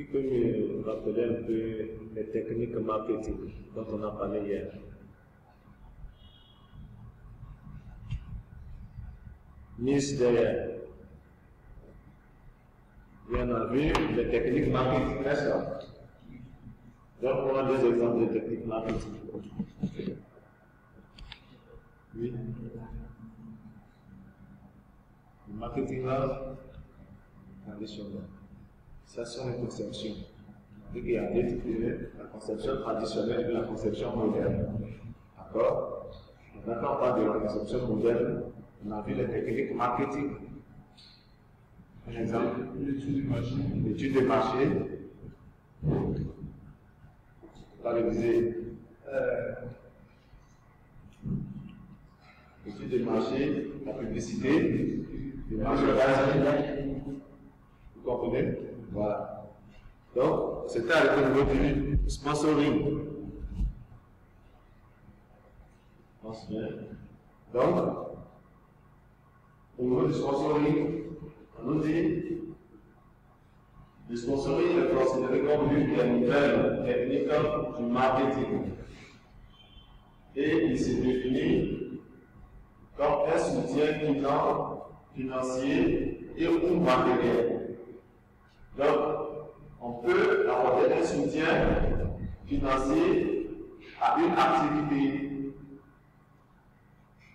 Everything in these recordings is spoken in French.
Qui peut me rappeler un peu les techniques marketing dont on a parlé hier? Mise derrière. Bien on a vu les techniques marketing, n'est-ce pas? Donc on a deux exemples de techniques marketing. Oui. Le marketing là, traditionnel. Ça sont les conceptions. Il y a deux types de la conception traditionnelle et la conception moderne. D'accord? Maintenant, on parle de la conception moderne. On a vu les techniques marketing. Un exemple. L'étude de marché. L'étude de marché. On va réviser. L'étude de marché, la publicité, le marketing. Vous comprenez? Voilà. Donc, c'était avec le niveau du sponsoring. Donc, au niveau du sponsoring, on nous dit le sponsoring est considéré comme l'une des nouvelles techniques du marketing. Et il se définit comme un soutien financier et ou matériel. Donc, on peut apporter un soutien financier à une activité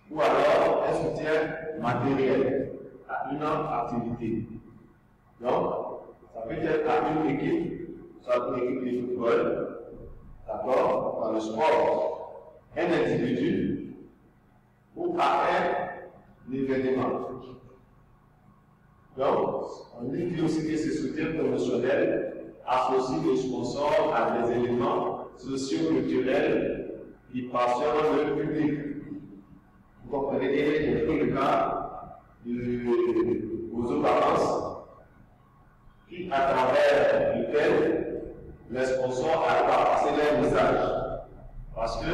ou alors un soutien matériel à une autre activité. Donc, ça peut être à une équipe, soit une équipe de football, d'accord, dans le sport, un individu ou à un événement. Donc, on dit aussi que ce soutien promotionnel associe les sponsors à des éléments socio-culturels qui passionnent le public. Vous comprenez bien, il y a le cas aux vacances, qui, à travers lequel les sponsors arrivent à passer leur message. Parce que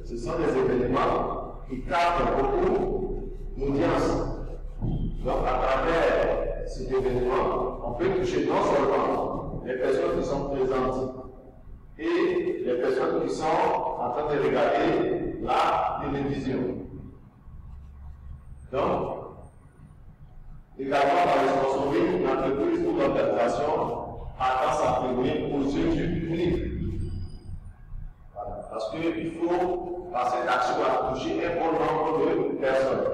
ce sont des événements qui captent beaucoup d'audience. Donc, à travers cet événement, on peut toucher non seulement les personnes qui sont présentes et les personnes qui sont en train de regarder la télévision. Donc, également dans le sponsoring, l'entreprise ou l'organisation a tendance à prévenir aux yeux du public. Voilà. Parce qu'il faut, par cette action, toucher un bon nombre de personnes.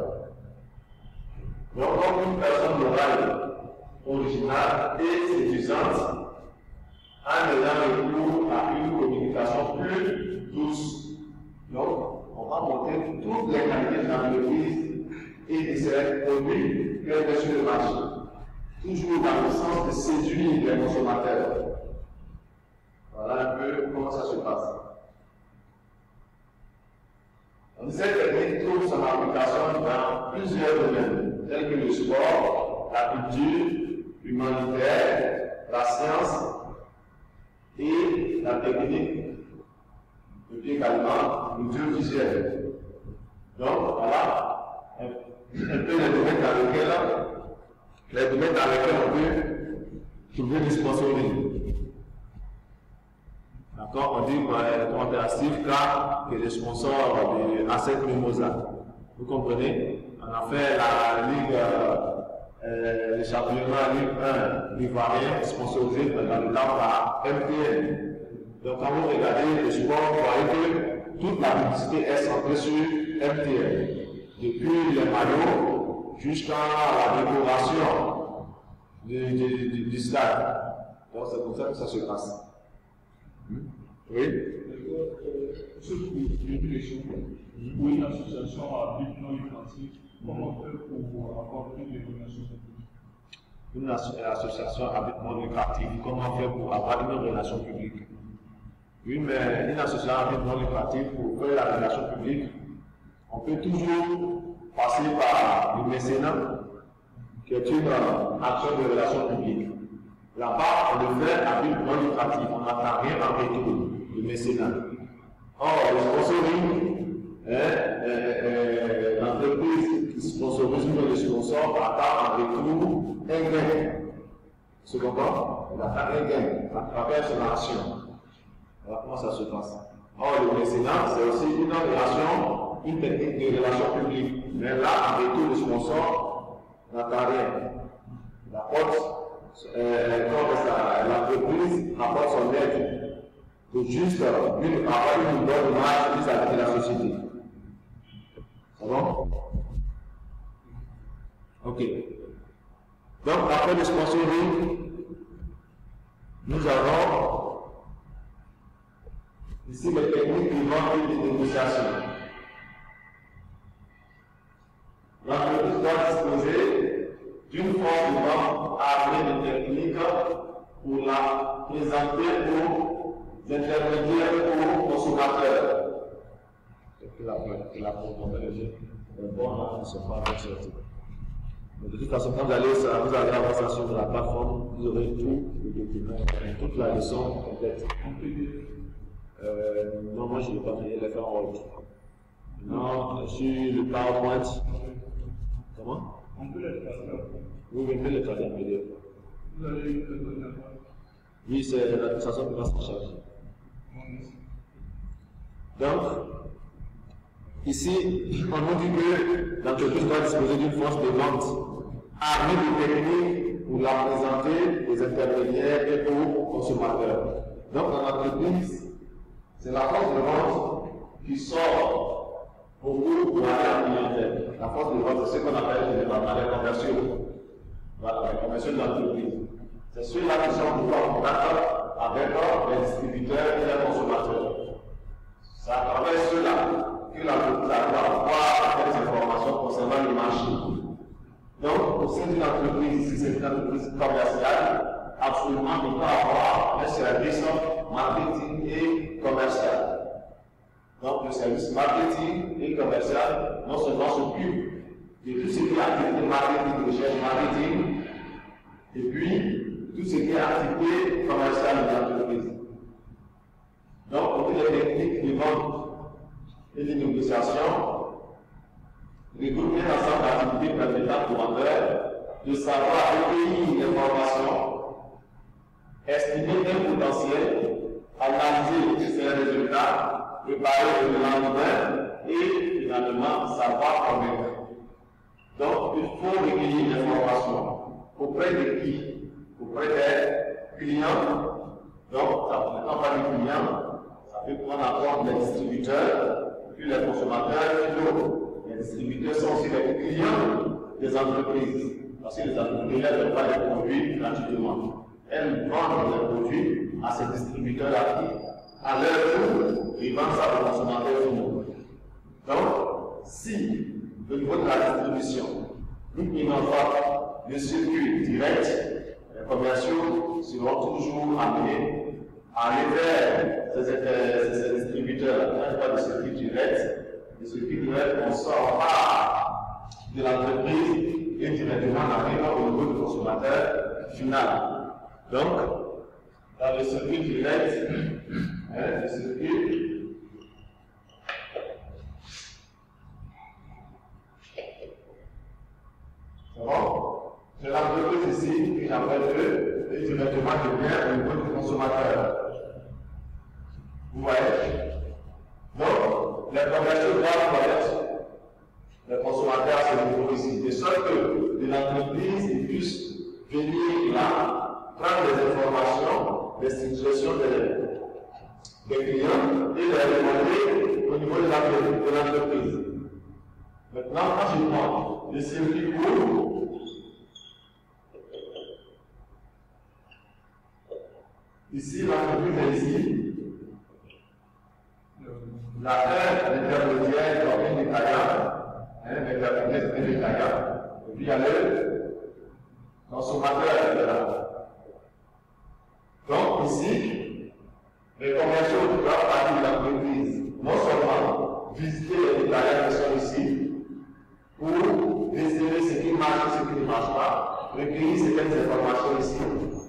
Donc, comme une personne morale, originale et séduisante, en ayant recours à une communication plus douce. Donc, on va montrer toutes les qualités de l'entreprise et de ses produits qu'elle met sur le marché. Toujours dans le sens de séduire les consommateurs. Voilà un peu comment ça se passe. Donc, cette technique trouve son application dans plusieurs domaines, tels que le sport, la culture, l'humanitaire, la science et la technique, et puis également l'audiovisuel. Donc, voilà un peu les domaines dans lesquels on peut trouver du sponsoring. D'accord, on dit qu'on est actif car que les sponsors de Asset Mimosa. Vous comprenez? On a fait la Ligue, le championnat Ligue 1 ivoirien sponsorisé dans le temps par MTN. Donc quand vous regardez le sport, vous voyez que toute la publicité est centrée sur MTN. Depuis les maillots jusqu'à la décoration du stade. Donc c'est comme ça que ça se passe. Oui. Ce une question ou une association à but non lucratif, comment faire pour apporter des relations publiques? Une association à but non lucratif, comment faire pour avoir une relation publique? Oui, mais une association à but non lucratif, pour faire la relation publique, on peut toujours passer par le mécénat, qui est une action de relation publique. Là-bas, on le fait à but non lucratif, on n'attend rien en retour, le mécénat. Or, le sponsoring, l'entreprise qui sponsorise le sponsor attend en retour un gain. Tu comprends? La carrière gagne à travers son action. Voilà comment ça se passe. Or, le mécénat, c'est aussi une relation, une technique de relation publique. Mais là, en retour, le sponsor n'attend rien. L'entreprise apporte son aide pour juste avoir une bonne image vis-à-vis de la société. C'est bon? Ok. Donc, après le sponsoring, nous avons ici les techniques qui vont de négociation. L'entreprise doit disposer d'une force de vente armée de techniques pour la présenter aux intermédiaires ou aux consommateurs. La propriété est bonne, là, ne sont pas sortis. De toute façon, quand vous allez avoir ça sur la plateforme, vous aurez tout le document, toute la leçon complète. Non, moi je ne vais pas venir les faire en Word. Non, sur le PowerPoint. Comment? On peut les traduire. Oui, on peut les traduire en PDF. Vous allez le traduire. Oui, c'est l'administration qui va s'en charger. Donc, ici, on nous dit que l'entreprise doit disposer d'une force de vente armée de techniques pour la présenter aux intermédiaires et aux consommateurs. Donc, dans l'entreprise, c'est la force de vente qui sort beaucoup pour aller en clientèle. La force de vente, c'est ce qu'on appelle les commerciaux. Voilà, les commerciaux de l'entreprise. C'est ceux-là qui sont en contact avec les distributeurs et les consommateurs. C'est à travers ceux-là que l'entreprise arrive à avoir des informations concernant le marché. Donc, au sein d'une entreprise, si c'est une entreprise commerciale, absolument, il doit avoir un service marketing et commercial. Donc, le service marketing et commercial, non seulement s'occupe de tout ce qui est activité marketing, recherche marketing, et puis tout ce qui est activité commerciale de l'entreprise. Donc, pour les techniques de vente et de négociation, regrouper ensemble l'activité permettant au vendeur de savoir recueillir l'information, estimer un potentiel, analyser ses résultats, préparer le lendemain et finalement savoir convaincre. Donc, il faut recueillir l'information auprès de qui? Auprès des clients. Donc, ça ne prend pas des clients, ça peut prendre en compte les distributeurs, puis les consommateurs finaux. Les distributeurs sont aussi les clients des entreprises. Parce que les entreprises ne vendent pas les produits gratuitement. Elles vendent les produits à ces distributeurs-là qui, à leur tour, ils vendent ça aux consommateurs finaux. Donc, si, au niveau de la distribution, nous n'innovons pas le circuit direct, les commerciaux seront toujours amenés à aller vers ces distributeurs. Il n'y a pas de circuit direct. Le circuit direct, on sort pas de l'entreprise et directement on arrive au niveau du consommateur final. Donc, dans le circuit direct, le circuit c'est bon? C'est l'entreprise ici qui appelle eux et directement devient au niveau du consommateur. Vous voyez? Donc, les commerciaux doivent connaître les consommateurs à ce niveau ici. De sorte que l'entreprise puisse venir là, prendre des informations, des situations des clients et les demander au niveau de l'entreprise. Maintenant, quand je prends le circuit court, ici, l'entreprise est ici. La terre intermédiaire est un détaillant, et puis il y a le consommateur qui est là. Donc ici, les commerciaux doivent partir de l'entreprise, non seulement visiter les détaillants qui sont ici, pour décider ce qui marche et ce qui ne marche pas, recueillir certaines informations ici,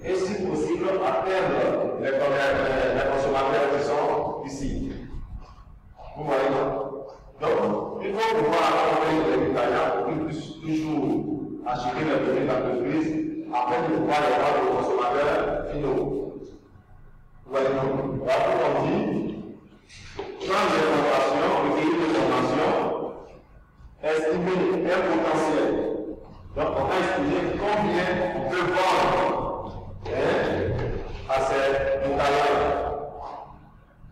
et si possible, atteindre les consommateurs qui sont ici. Vous voyez? Donc, il faut pouvoir accompagner les détaillants pour qu'ils puissent toujours acheter les produits d'entreprise afin de pouvoir les vendre aux consommateurs finaux. Voilà, on dit, champ d'information, recueillir l'information, estimer un potentiel. Donc, on va estimer combien on peut vendre à ces montagnes-là.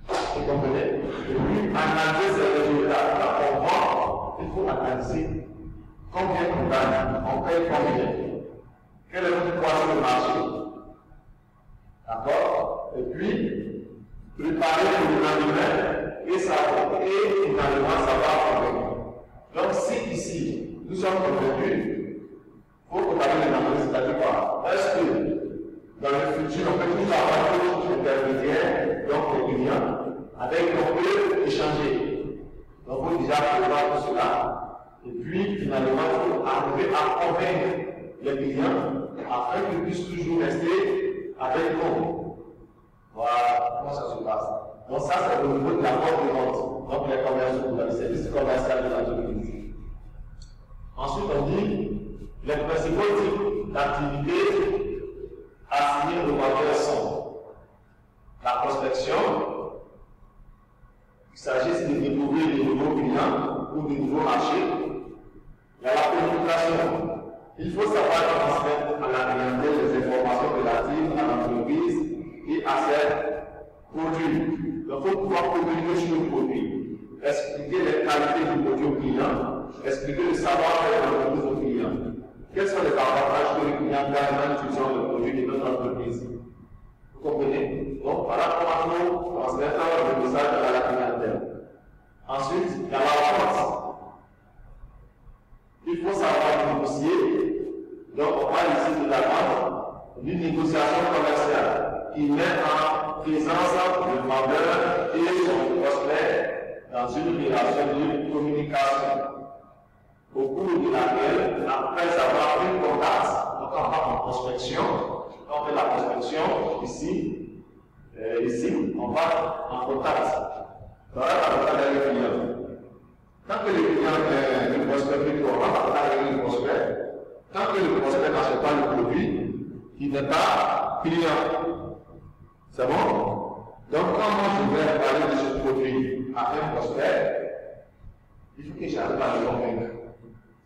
Vous comprenez? Et puis, analyser ces résultats. Quand on vend, il faut analyser combien on gagne, on paye combien, quel est notre poids sur le marché. D'accord? Et puis, préparer le lendemain et finalement savoir convaincre. Donc, si ici, nous sommes convaincus, il faut préparer les analyses, c'est-à-dire quoi? Est-ce que dans le futur, on peut toujours avoir d'autres intermédiaires, donc les clients, avec qui on peut échanger? Donc, il faut déjà prévoir tout cela. Et puis, finalement, il faut arriver à convaincre les clients afin qu'ils puissent toujours rester avec nous. Voilà comment ça se passe. Donc, ça, c'est au niveau de la porte de vente. Donc, les commerciaux, le service commercial de l'entreprise. Ensuite, on dit les principaux types d'activités assignées aux vendeurs sont la prospection. Il s'agit de découvrir de nouveaux clients ou de nouveaux marchés. Il y a la communication. Il faut savoir transmettre à la clientèle les informations relatives à l'entreprise et à ses produits. Donc, il faut pouvoir communiquer sur le produit, expliquer les qualités du produit au client, expliquer le savoir-faire de l'entreprise au client. Quels sont les avantages que le client gagne en utilisant le produit de notre entreprise? Vous comprenez? Donc, voilà comment nous transmettons le message à la clientèle. Ensuite, il y a la vente. Il faut savoir négocier. Donc, on parle ici de la vente, d'une négociation commerciale qui met en présence le vendeur et son prospect dans une relation de communication, au cours de laquelle, après avoir pris contact, donc on va en prospection, on fait la prospection ici, on va en contact. Voilà la contact avec le client. Tant que le client ne prospecte plus, on va en contact avec le prospect. Tant que le prospect n'achète pas le produit, il n'est pas client. C'est bon? Donc, quand moi je vais parler de ce produit à un prospect, il faut que j'arrive à le convaincre.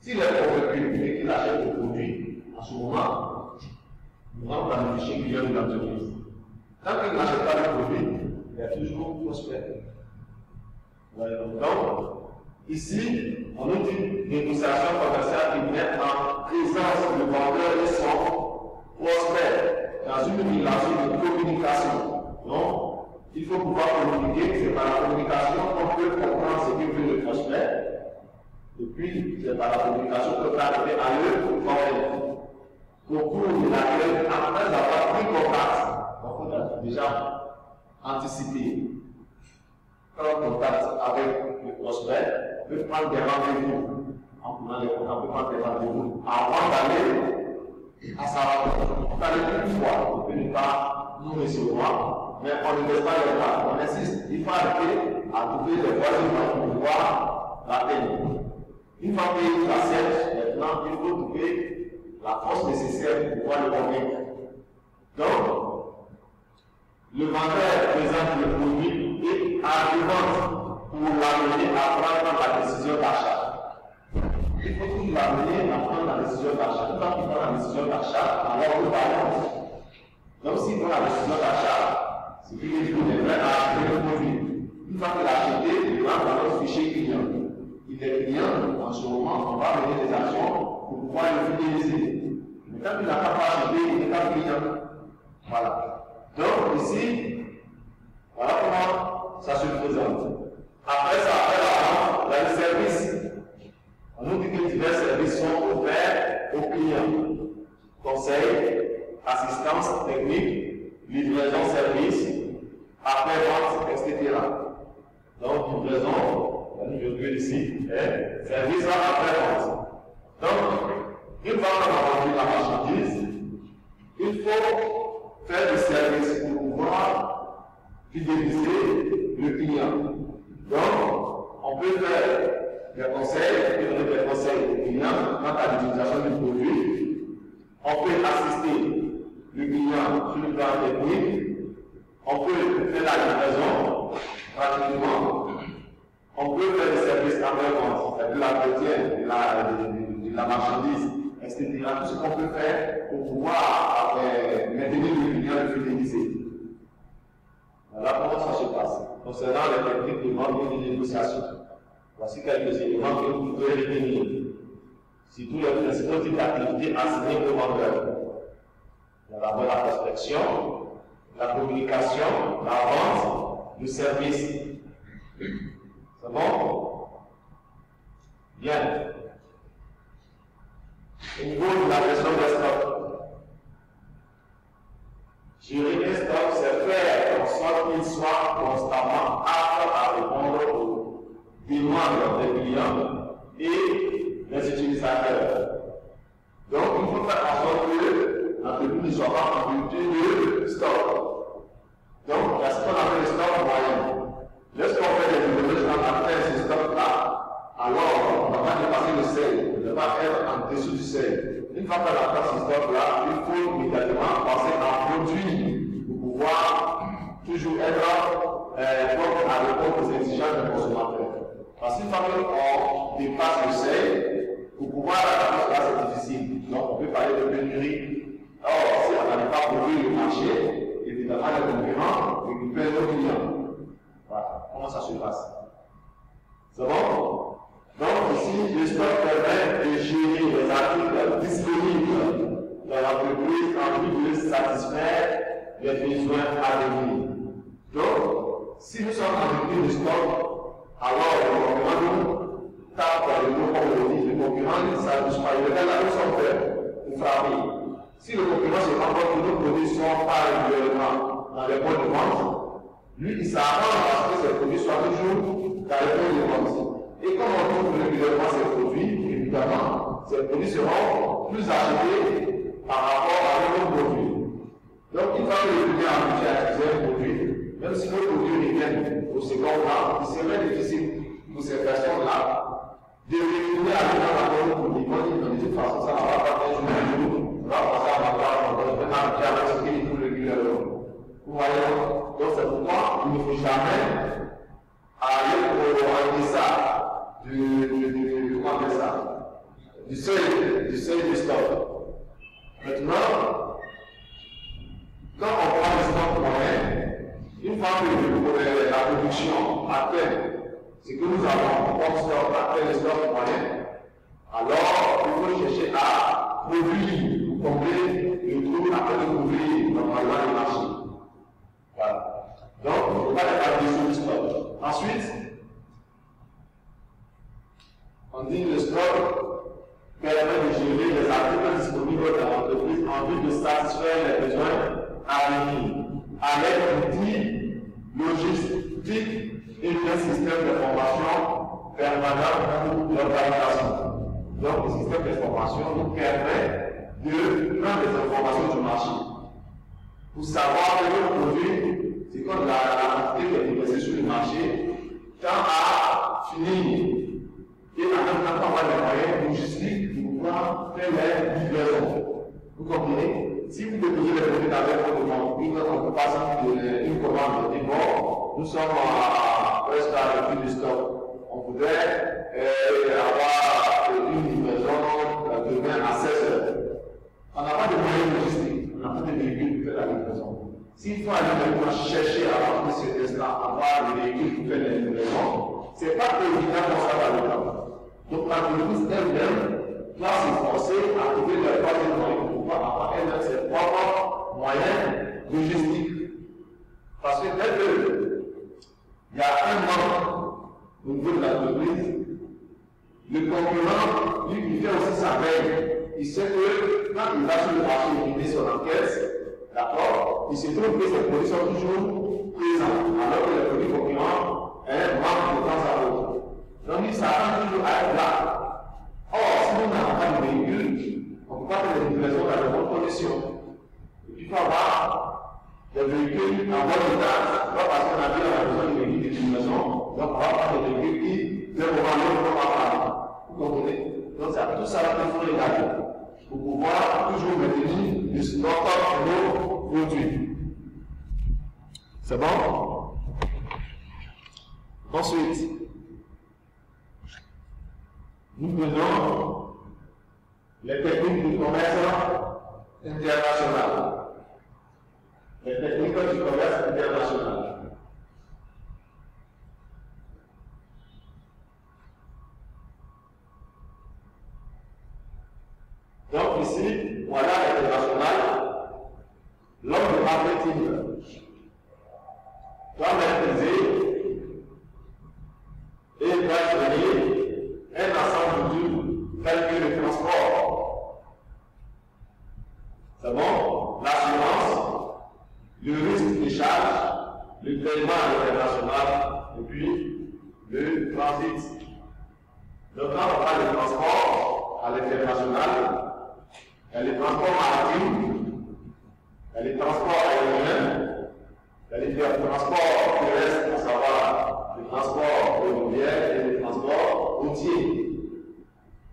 S'il est convaincu et qu'il achète le produit, à ce moment, nous allons planifier client de l'entreprise. Tant qu'il n'achète pas le produit, il y a toujours prospect. Donc, ici, on nous dit négociation commerciale qui met en présence le vendeur et son prospect dans une relation de communication. Donc, il faut pouvoir communiquer, c'est par la communication qu'on peut comprendre ce que veut le prospect. Et puis, c'est par la communication qu'on peut arriver à le convaincre. Au cours de laquelle, après avoir pris contact, on peut déjà anticiper. Prendre contact avec le prospect, on peut prendre des rendez-vous. En prenant les contacts, on peut prendre des rendez-vous avant d'aller à sa rencontre. On peut aller une fois, on peut ne pas nous recevoir, mais on ne laisse pas les bras. On insiste, il faut arriver à trouver les voies pour pouvoir l'atteindre. Une fois qu'il accepte, maintenant, il faut trouver la force nécessaire pour pouvoir le convaincre. Donc, le vendeur présente le produit et arrivant pour l'amener à prendre la décision d'achat. Il faut toujours l'amener à prendre la décision d'achat. Quand il prend la décision d'achat, alors on balance. Donc, s'il prend la décision d'achat, c'est qu'il est prêt à acheter le produit. Une fois qu'il a acheté, il va dans notre fichier client. Il est client, en ce moment, on va mener des actions pour pouvoir le fidéliser. Mais quand il n'a pas acheté, il n'est pas client. Voilà. Donc ici, voilà comment ça se présente. Après ça, après la vente, il y a le service. On nous dit que divers services sont offerts aux clients. Conseil, assistance technique, livraison service, après-vente, etc. Donc, livraison, je veux ici, service après-vente. Donc, une fois qu'on a vendu la marchandise, il faut faire du service pour pouvoir fidéliser le client. Donc, on peut faire des conseils, donner des conseils au client quant à l'utilisation du produit. On peut assister le client sur le plan technique, on peut faire la livraison gratuitement, on peut faire des services après-vente, c'est-à-dire l'entretien de la marchandise, etc. Tout ce qu'on peut faire pour pouvoir maintenir le client et le fidéliser. Voilà comment ça se passe. Concernant les techniques de vente et de négociation, voici quelques éléments que vous pouvez retenir. C'est tous les principaux types d'activités assignées aux vendeurs. Il y a d'abord la prospection, la communication, la vente, le service. C'est bon? Bien. Au niveau de la gestion des stocks, gérer les stocks, c'est faire en sorte qu'ils soient constamment aptes à répondre aux demandes des clients et des utilisateurs. Donc, il faut faire en sorte que l'entreprise ne soit pas en rupture de stock. Donc, il y a ce qu'on appelle le stock moyen. Lorsqu'on fait des livraisons dans ce stock-là, alors on ne va pas dépasser le seuil, on ne va pas être en dessous du seuil. Une fois qu'on a fait ce stock-là, il faut immédiatement passer en produit pour pouvoir toujours être à répondre aux exigences des consommateurs. Parce qu'une fois qu'on dépasse le seuil, pour pouvoir atteindre cela, c'est difficile. Donc on peut parler de pénurie. Or, si on n'arrive pas à produire le marché, évidemment les concurrents récupèrent nos clients. Voilà, comment ça se passe. C'est bon? Donc ici, le stock permet de gérer les articles disponibles dans l'entreprise en vue de satisfaire les besoins à venir. Donc, si nous sommes en rupture de stock, alors le concurrent nous tape dans le dos, comme on le dit, le concurrent ne s'abuse pas, il regarde là où sont faits pour frapper. Si le concurrent se rend compte que nos produits ne sont pas régulièrement dans les points de vente, lui, il s'arrange à ce que ces produits soient toujours dans les points de vente. Et comme on trouve régulièrement ces produits, évidemment, ces produits seront plus achetés par rapport à nos produits. Donc, une fois que le client a habitué à utiliser un produit, même si nos produits reviennent au second plan, il serait difficile pour ces personnes-là de retourner à l'autre produit. De toute façon, ça ne va pas faire jour, on va passer à ma part, on va maintenant habitué à ce qu'il faut régulièrement. Vous voyez? Donc, c'est pourquoi il ne faut jamais aller au deçà du seuil du stock. Maintenant, quand on prend le stock moyen, une fois que la production atteint ce que nous avons comme stock, atteint le stock moyen, alors il faut chercher à produire, pour combler le trou après de couvrir normalement le marché. Voilà. Donc, il ne faut pas être à dessous du stock. Ensuite, on dit le stock permet de gérer les articles disponibles dans l'entreprise en vue de satisfaire les besoins à venir, avec l'outil logistique et un système d'information permanent pour l'organisation. Donc, le système d'information nous permet de prendre des informations du marché pour savoir que le produit, c'est comme la quantité qui est déversée sur le marché, tend à finir. Et en même temps, on va les moyens logistiques pour pouvoir faire les livraisons. Vous comprenez? Si vous déposez les produits dans votre commande, on peut passer une commande et bon, nous sommes presque à la fin du stock. On voudrait avoir une livraison demain à 16 heures. On n'a pas de moyens logistiques, on n'a pas de véhicules pour faire la livraison. S'il faut aller chercher à partir de cet instant, avoir des véhicules pour faire la livraison, ce n'est pas évident pour ça dans le temps. Donc l'entreprise elle-même doit s'efforcer à trouver les propres moyens pour pouvoir avoir elle-même ses propres moyens logistiques. Parce que dès qu'il y a un manque au niveau de l'entreprise, le concurrent, lui, il fait aussi sa veille. Il sait que quand il va sur le marché et il met son enquête, d'accord, il se trouve que ces produits sont toujours présents, alors que les produits concurrents manquent de temps à autre. Donc il s'attend toujours à être là. Or, si nous n'avons pas de véhicule, on ne peut pas faire des livraisons dans de bonnes conditions. Et puis il faut avoir des véhicules en bon état, pas parce qu'on a besoin de véhicules de livraison, donc on va prendre des véhicules qui, d'un moment à l'autre, vont pas parler. Vous comprenez? Donc c'est tout ça qu'il faut regarder. pour pouvoir toujours maintenir le stock de nos produits. C'est bon? Ensuite, nous prenons les techniques du commerce international. Les techniques du commerce international. Donc ici, voilà l'international. L'homme de marketing doit maîtriser et doit donner un ensemble d'outils tels que le transport. C'est bon? L'assurance, le risque de charge, le paiement international et puis le transit. Donc quand on parle de transport à l'international, il y a les transports maritimes, il y a les transports aériens, il y a les transports terrestres, à savoir les transports ferroviaires et les transports routiers.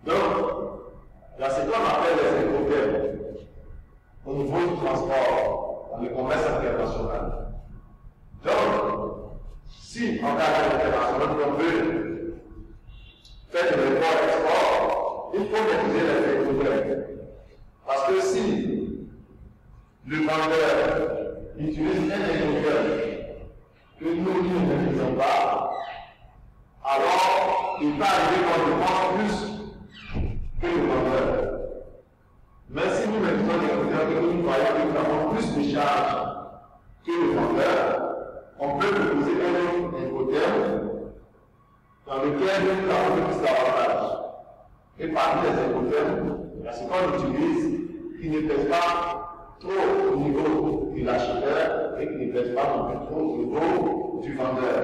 Donc, il y a ce qu'on appelle les écotermes au niveau du transport dans le commerce international. Donc, si on regarde l'international qu'on veut faire de l'import-export, il faut maîtriser les écotermes. Parce que si le vendeur utilise un écoterme que nous ne maîtrisons pas, alors il va arriver qu'on dépense plus que le vendeur. Mais si nous maîtrisons l'écoterme que nous voyons que nous avons plus de charges que le vendeur, on peut proposer un écoterme dans lequel nous avons plus d'avantages. Et parmi les écotermes, il y a ce qu'on utilise qui ne pèse pas trop au niveau de l'acheteur et qui ne pèse pas non plus trop au niveau du vendeur.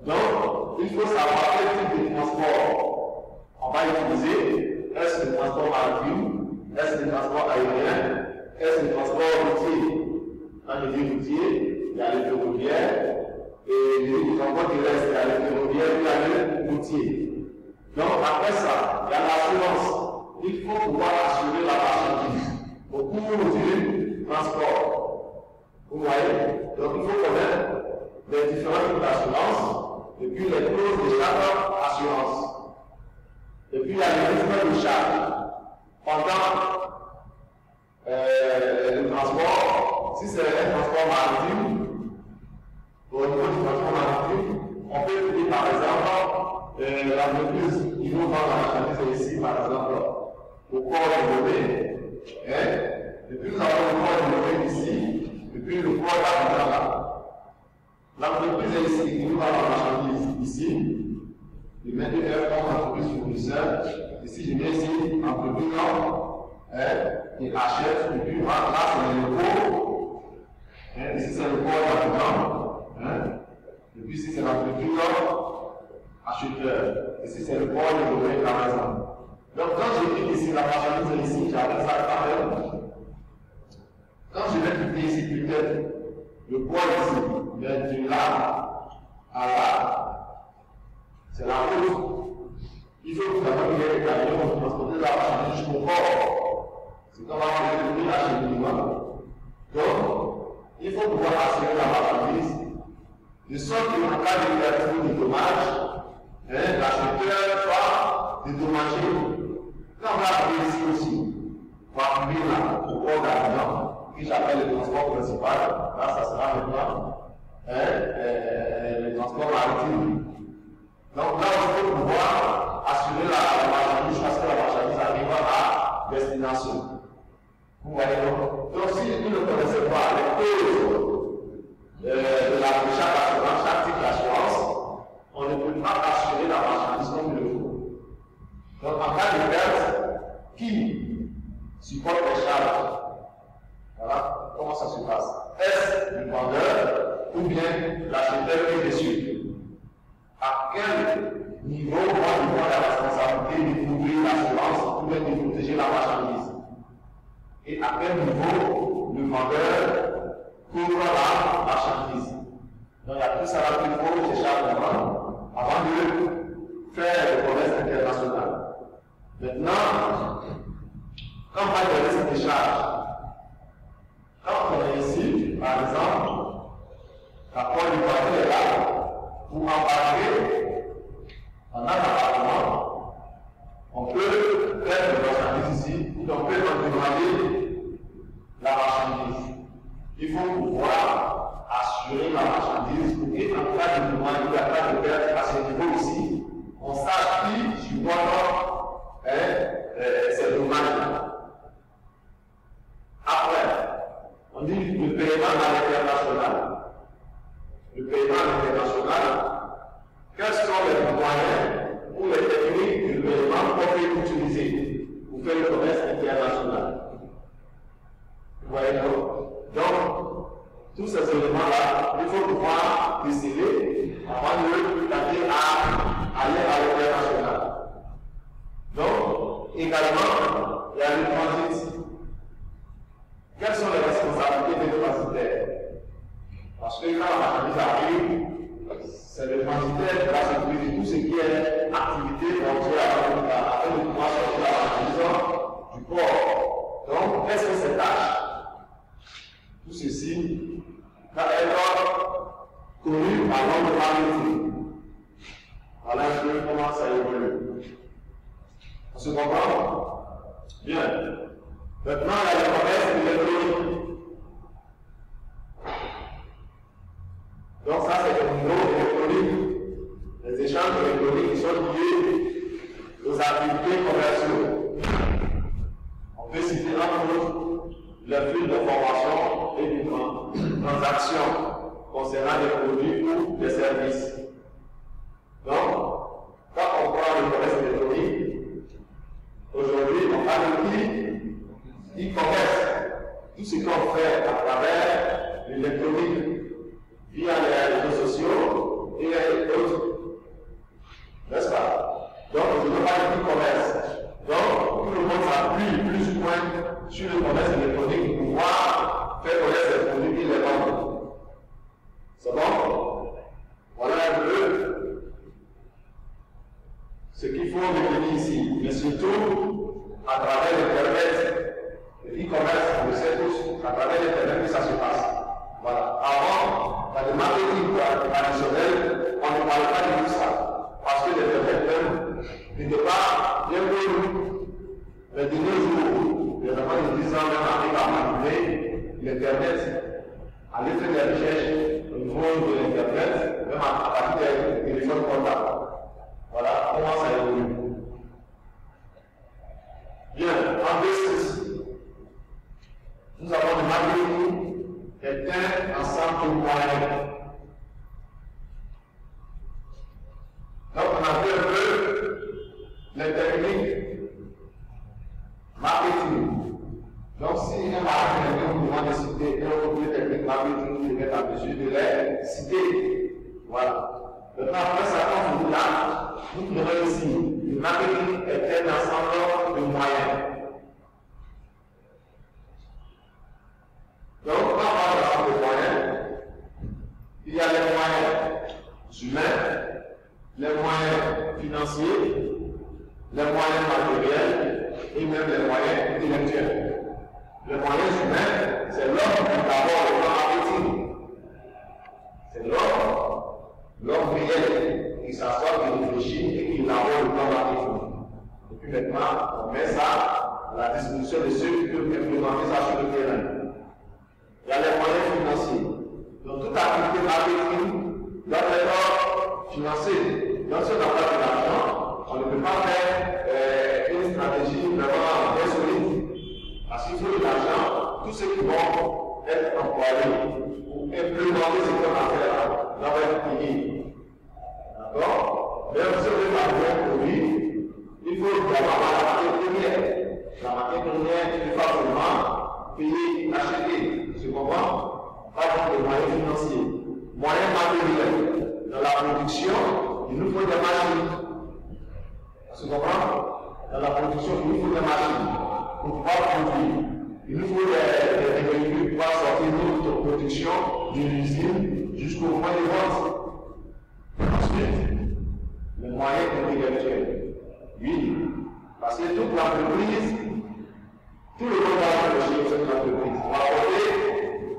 Donc, il faut savoir quel type de transport on va utiliser. Est-ce le transport maritime? Est-ce le transport aérien? Est-ce le transport routier? Quand je dis routier, il y a les ferroviaires et les transports terrestres, il y a les ferroviaires et il y a les routiers. Donc, après ça, il y a l'assurance. Il faut pouvoir assurer la marchandise au cours du transport. Vous voyez? Donc il faut connaître les différents types d'assurance et puis les clauses de chaque assurance. Et puis il y a les risques de charge. Pendant le transport, si c'est un transport maritime, au niveau du transport maritime, on peut dire par exemple l'entreprise qui nous vend la marchandise ici, par exemple, au port de Lomé. Et puis nous avons le port de Lomé ici, et puis le port d'Abidjan là. L'entreprise est ici, qui nous vend la marchandise ici. Je mets de F comme entreprise fournisseur. Ici, je mets ici entreprise et achète, et puis là, c'est le locaux. Ici, c'est le port d'Abidjan. Et puis ici, c'est l'entreprise acheteur. Ici, c'est le port de Lomé, par exemple. Donc, quand je quitte ici la marchandise ici, j'arrive ça pareil. Quand je vais quitter ici, peut-être, le poids ici, mais du là à là, c'est la route. Il faut que vous ayez des camions pour transporter la marchandise jusqu'au port. C'est comme on va découvrir l'acheminement. Donc, il faut pouvoir assurer la marchandise, de sorte qu'en cas de dommages, l'acheteur soit dédommagé. Quand on va arriver ici aussi, on va arriver là, au port d'Abidjan, qui j'appelle le transport principal, là ça sera maintenant le transport maritime. Donc là, il faut pouvoir assurer la marchandise parce que la marchandise arrive à destination. Vous voyez donc si vous ne connaissez pas les causes de chaque assurance, chaque type d'assurance, on ne peut pas assurer la marchandise comme il le faut. Donc, en cas de perte, qui supporte les charges? Voilà, comment ça se passe? Est-ce le vendeur ou bien l'acheteur qui est déçu? À quel niveau on prend la responsabilité de couvrir l'assurance ou bien de protéger la marchandise? Et à quel niveau le vendeur couvre la marchandise? Donc, il y a tout ça là qu'il faut chercher avant de faire le commerce international. Maintenant, Quand on va gérer cette décharge, quand on est ici, par exemple, la pointe du voiture est là, pour embarquer en un appartement, on peut faire de marchandises ici, ou on peut demander la marchandise. Il faut pouvoir assurer la marchandise pour qu'en cas de demande, il n'y a pas de perte à ce niveau aussi, on sache qui supporte ces dommages-là. Après, on dit le paiement à l'international. Le paiement à l'international, quels sont les moyens ou les techniques de paiement qu'on peut utiliser pour faire le commerce international? Vous voyez donc, tous ces éléments-là, il faut pouvoir décider avant de tenter à aller à l'international. Donc, également, il y a le transit. Quelles sont les responsabilités des transitaires? Parce que quand la marchandise arrive, c'est le transitaire qui va s'occuper de tout ce qui est activité frontière afin de pouvoir sortir la marchandise du port. Donc, quelles sont ces tâches? Tout ceci va être connu par l'homme maritime. Voilà un peu comment ça évolue. On se comprend? Bien. Maintenant, il y a le commerce électronique. Donc, ça, c'est le niveau électronique. Les échanges électroniques qui sont liés aux activités commerciales. On peut citer entre autres le flux d'informations et de transactions concernant les produits ou les services. Donc, quand on prend le commerce électronique, aujourd'hui, on parle de e-commerce. Tout ce qu'on fait à travers l'électronique, via les réseaux sociaux et autres. N'est-ce pas? Donc, je ne veux pas de e-commerce. Donc, tout le monde s'appuie plus ou moins sur le commerce électronique pour pouvoir faire connaître ses produits et les vendre. C'est bon? Voilà un peu ce qu'il faut retenir ici. Mais surtout, à travers l'Internet, le e-commerce, on le sait tous, à travers l'Internet que ça se passe. Voilà. Avant, dans le marketing traditionnel, on ne parlait pas de tout ça. Parce que l'Internet même n'était pas bien connu. Mais de nos jours, les enfants de 10 ans même arrivent à manipuler l'Internet, à aller faire des recherches au niveau de l'Internet, même à partir des téléphones portables. Voilà comment ça évolue. Bien, en B6, nous avons le marketing est un ensemble de moyens. Donc, on a vu un peu les techniques marketing. Donc, si un marketing nous demande de citer un autre technique marketing, nous devons être en mesure de les citer. Voilà. Maintenant, après ça, quand vous là, nous devons ici. Le marketing est un ensemble de moyens. Donc, quand on parle de moyens, il y a les moyens humains, les moyens financiers, les moyens matériels et même les moyens intellectuels. Les moyens humains, c'est l'homme qui d'abord le plan marketing. C'est l'homme réel qui s'assoit, qui réfléchit et qui élabore le plan marketing. Et puis maintenant, on met ça à la disposition de ceux qui peuvent implémenter ça sur le terrain. Il y a les moyens financiers. Donc, toute activité marketing doit être financée. Donc, si on n'a pas de l'argent, on ne peut pas faire une stratégie vraiment bien solide. Parce qu'il faut de l'argent, tous ceux qui vont être employés ou implémenter ce qu'on a fait là, doivent être payés. D'accord? Même si on veut faire un produit, il faut d'abord la matière première. La matière première, il faut seulement payer, acheter. Tu comprends? Pas donc les moyens financiers. Moyens matériels. Dans la production, il nous faut des machines. Tu comprends? Dans la production, il nous faut des machines pour pouvoir produire. Il nous faut des véhicules pour pouvoir sortir notre production de l'usine jusqu'au point de vente. Ensuite, les moyens intellectuels. Oui, parce que toute l'entreprise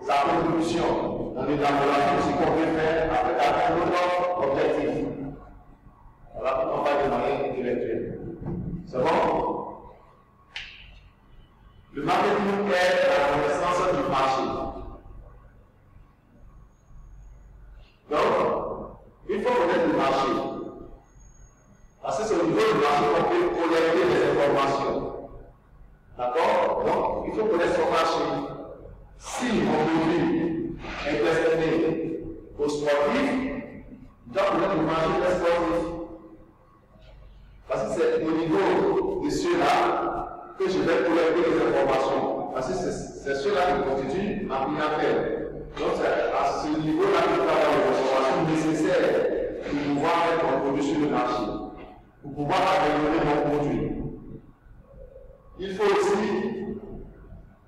sa contribution dans l'élaboration de ce qu'on peut faire avec un autre objectif. Voilà, on va des moyens intellectuels. C'est bon? Le marketing est la connaissance du marché. Donc, il faut connaître le marché. Parce que c'est au niveau du marché qu'on peut collecter les informations. D'accord? Donc, il faut connaître son marché. Si mon produit est destiné aux sportifs, il doit connaître le marché des sportifs. Parce que c'est au niveau de ceux-là que je vais collecter les informations. Parce que c'est ceux-là qui constituent ma clientèle. Donc, c'est à ce niveau-là que je dois avoir les informations nécessaires pour pouvoir mettre mon produit sur le marché, pour pouvoir améliorer mon produit. Il faut aussi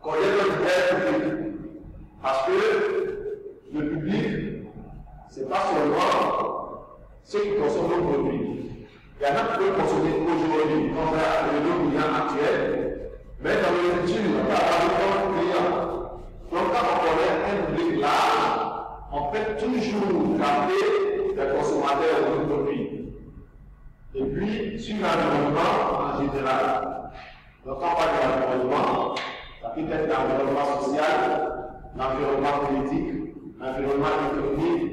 connaître le vrai public. Parce que le public, ce n'est pas seulement ceux qui consomment nos produits. Il y en a qui peuvent consommer aujourd'hui, comme le client actuel, mais dans le futur, il y a pas de clients. Donc, quand on connaît un public large, on peut toujours capter les consommateurs de nos produits. Et puis, sur l'environnement en général. Donc, quand on parle de l'environnement, ça peut être l'environnement social, l'environnement politique, l'environnement économique,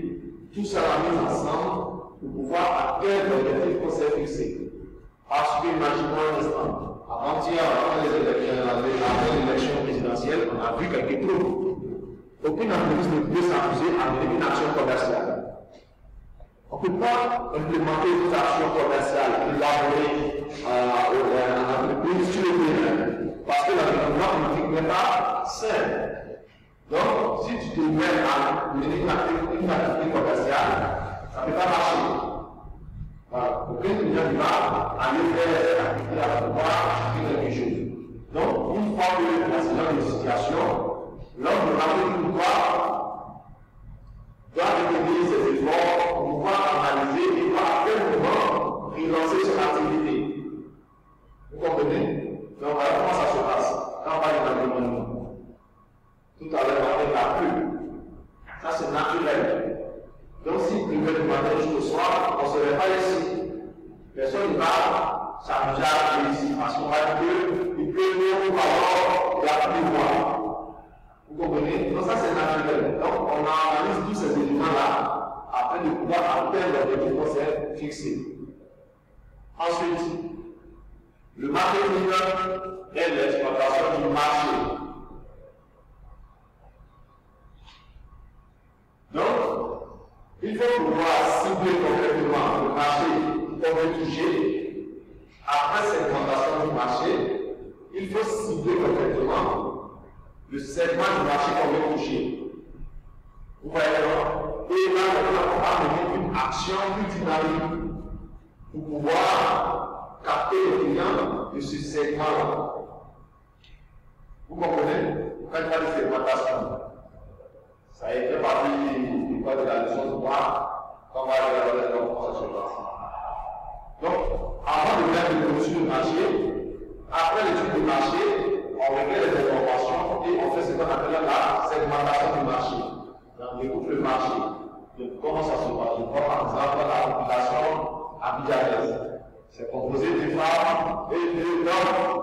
tout ça va mis ensemble pour pouvoir atteindre l'objectif qu'on s'est fixé. Parce que, imaginons un instant, avant-hier, avant l'élection présidentielle, on a vu quelques troubles. Aucune entreprise ne peut s'amuser à mener une action commerciale. On ne peut pas implémenter une action commerciale élaborée en entreprise sur le terrain, parce que l'environnement politique n'est pas sain. Donc, si tu te mets à mener une activité commerciale, ça ne peut pas marcher. Voilà. Aucun client ne va aller faire l'activité à pouvoir acheter quelque chose. Donc, une fois que dans ce genre de situation, l'homme de marketing doit déterminer ses efforts pour pouvoir analyser et voir à quel moment relancer son activité. Vous comprenez? Donc, voilà comment ça se passe quand on parle d'environnement. Tout à l'heure, on a plu. Ça, c'est naturel. Donc, si vous pouvez du matin jusqu'au soir, on ne serait pas ici. Personne ne va s'amuser à aller ici. Parce qu'on va dire qu'il peut ou alors il y a plus de moi. Vous comprenez? Donc, ça, c'est naturel. Donc, on analyse tous ces éléments-là afin de pouvoir atteindre l'objectif qu'on s'est fixé. Ensuite, le marketing est l'exploitation du marché. Donc, il faut pouvoir cibler concrètement le marché qu'on veut toucher. Après segmentation du marché, il faut cibler concrètement le segment du marché qu'on veut toucher. Vous voyez? Et là, on va mener une action plus dynamique pour pouvoir capter les clients de ce segment-là. Vous comprenez? Quand il y a des segmentations, ça a été partie du code de la leçon 3, on va regarder comment ça se passe. Donc, avant de mettre le produit sur le marché, après l'étude du marché, on recueille les informations et on fait ce qu'on appelle la segmentation du marché. Donc, on écoute le marché. Donc, comment ça se passe? Je prends par exemple la population abidjanaise. C'est composé de femmes et d'hommes,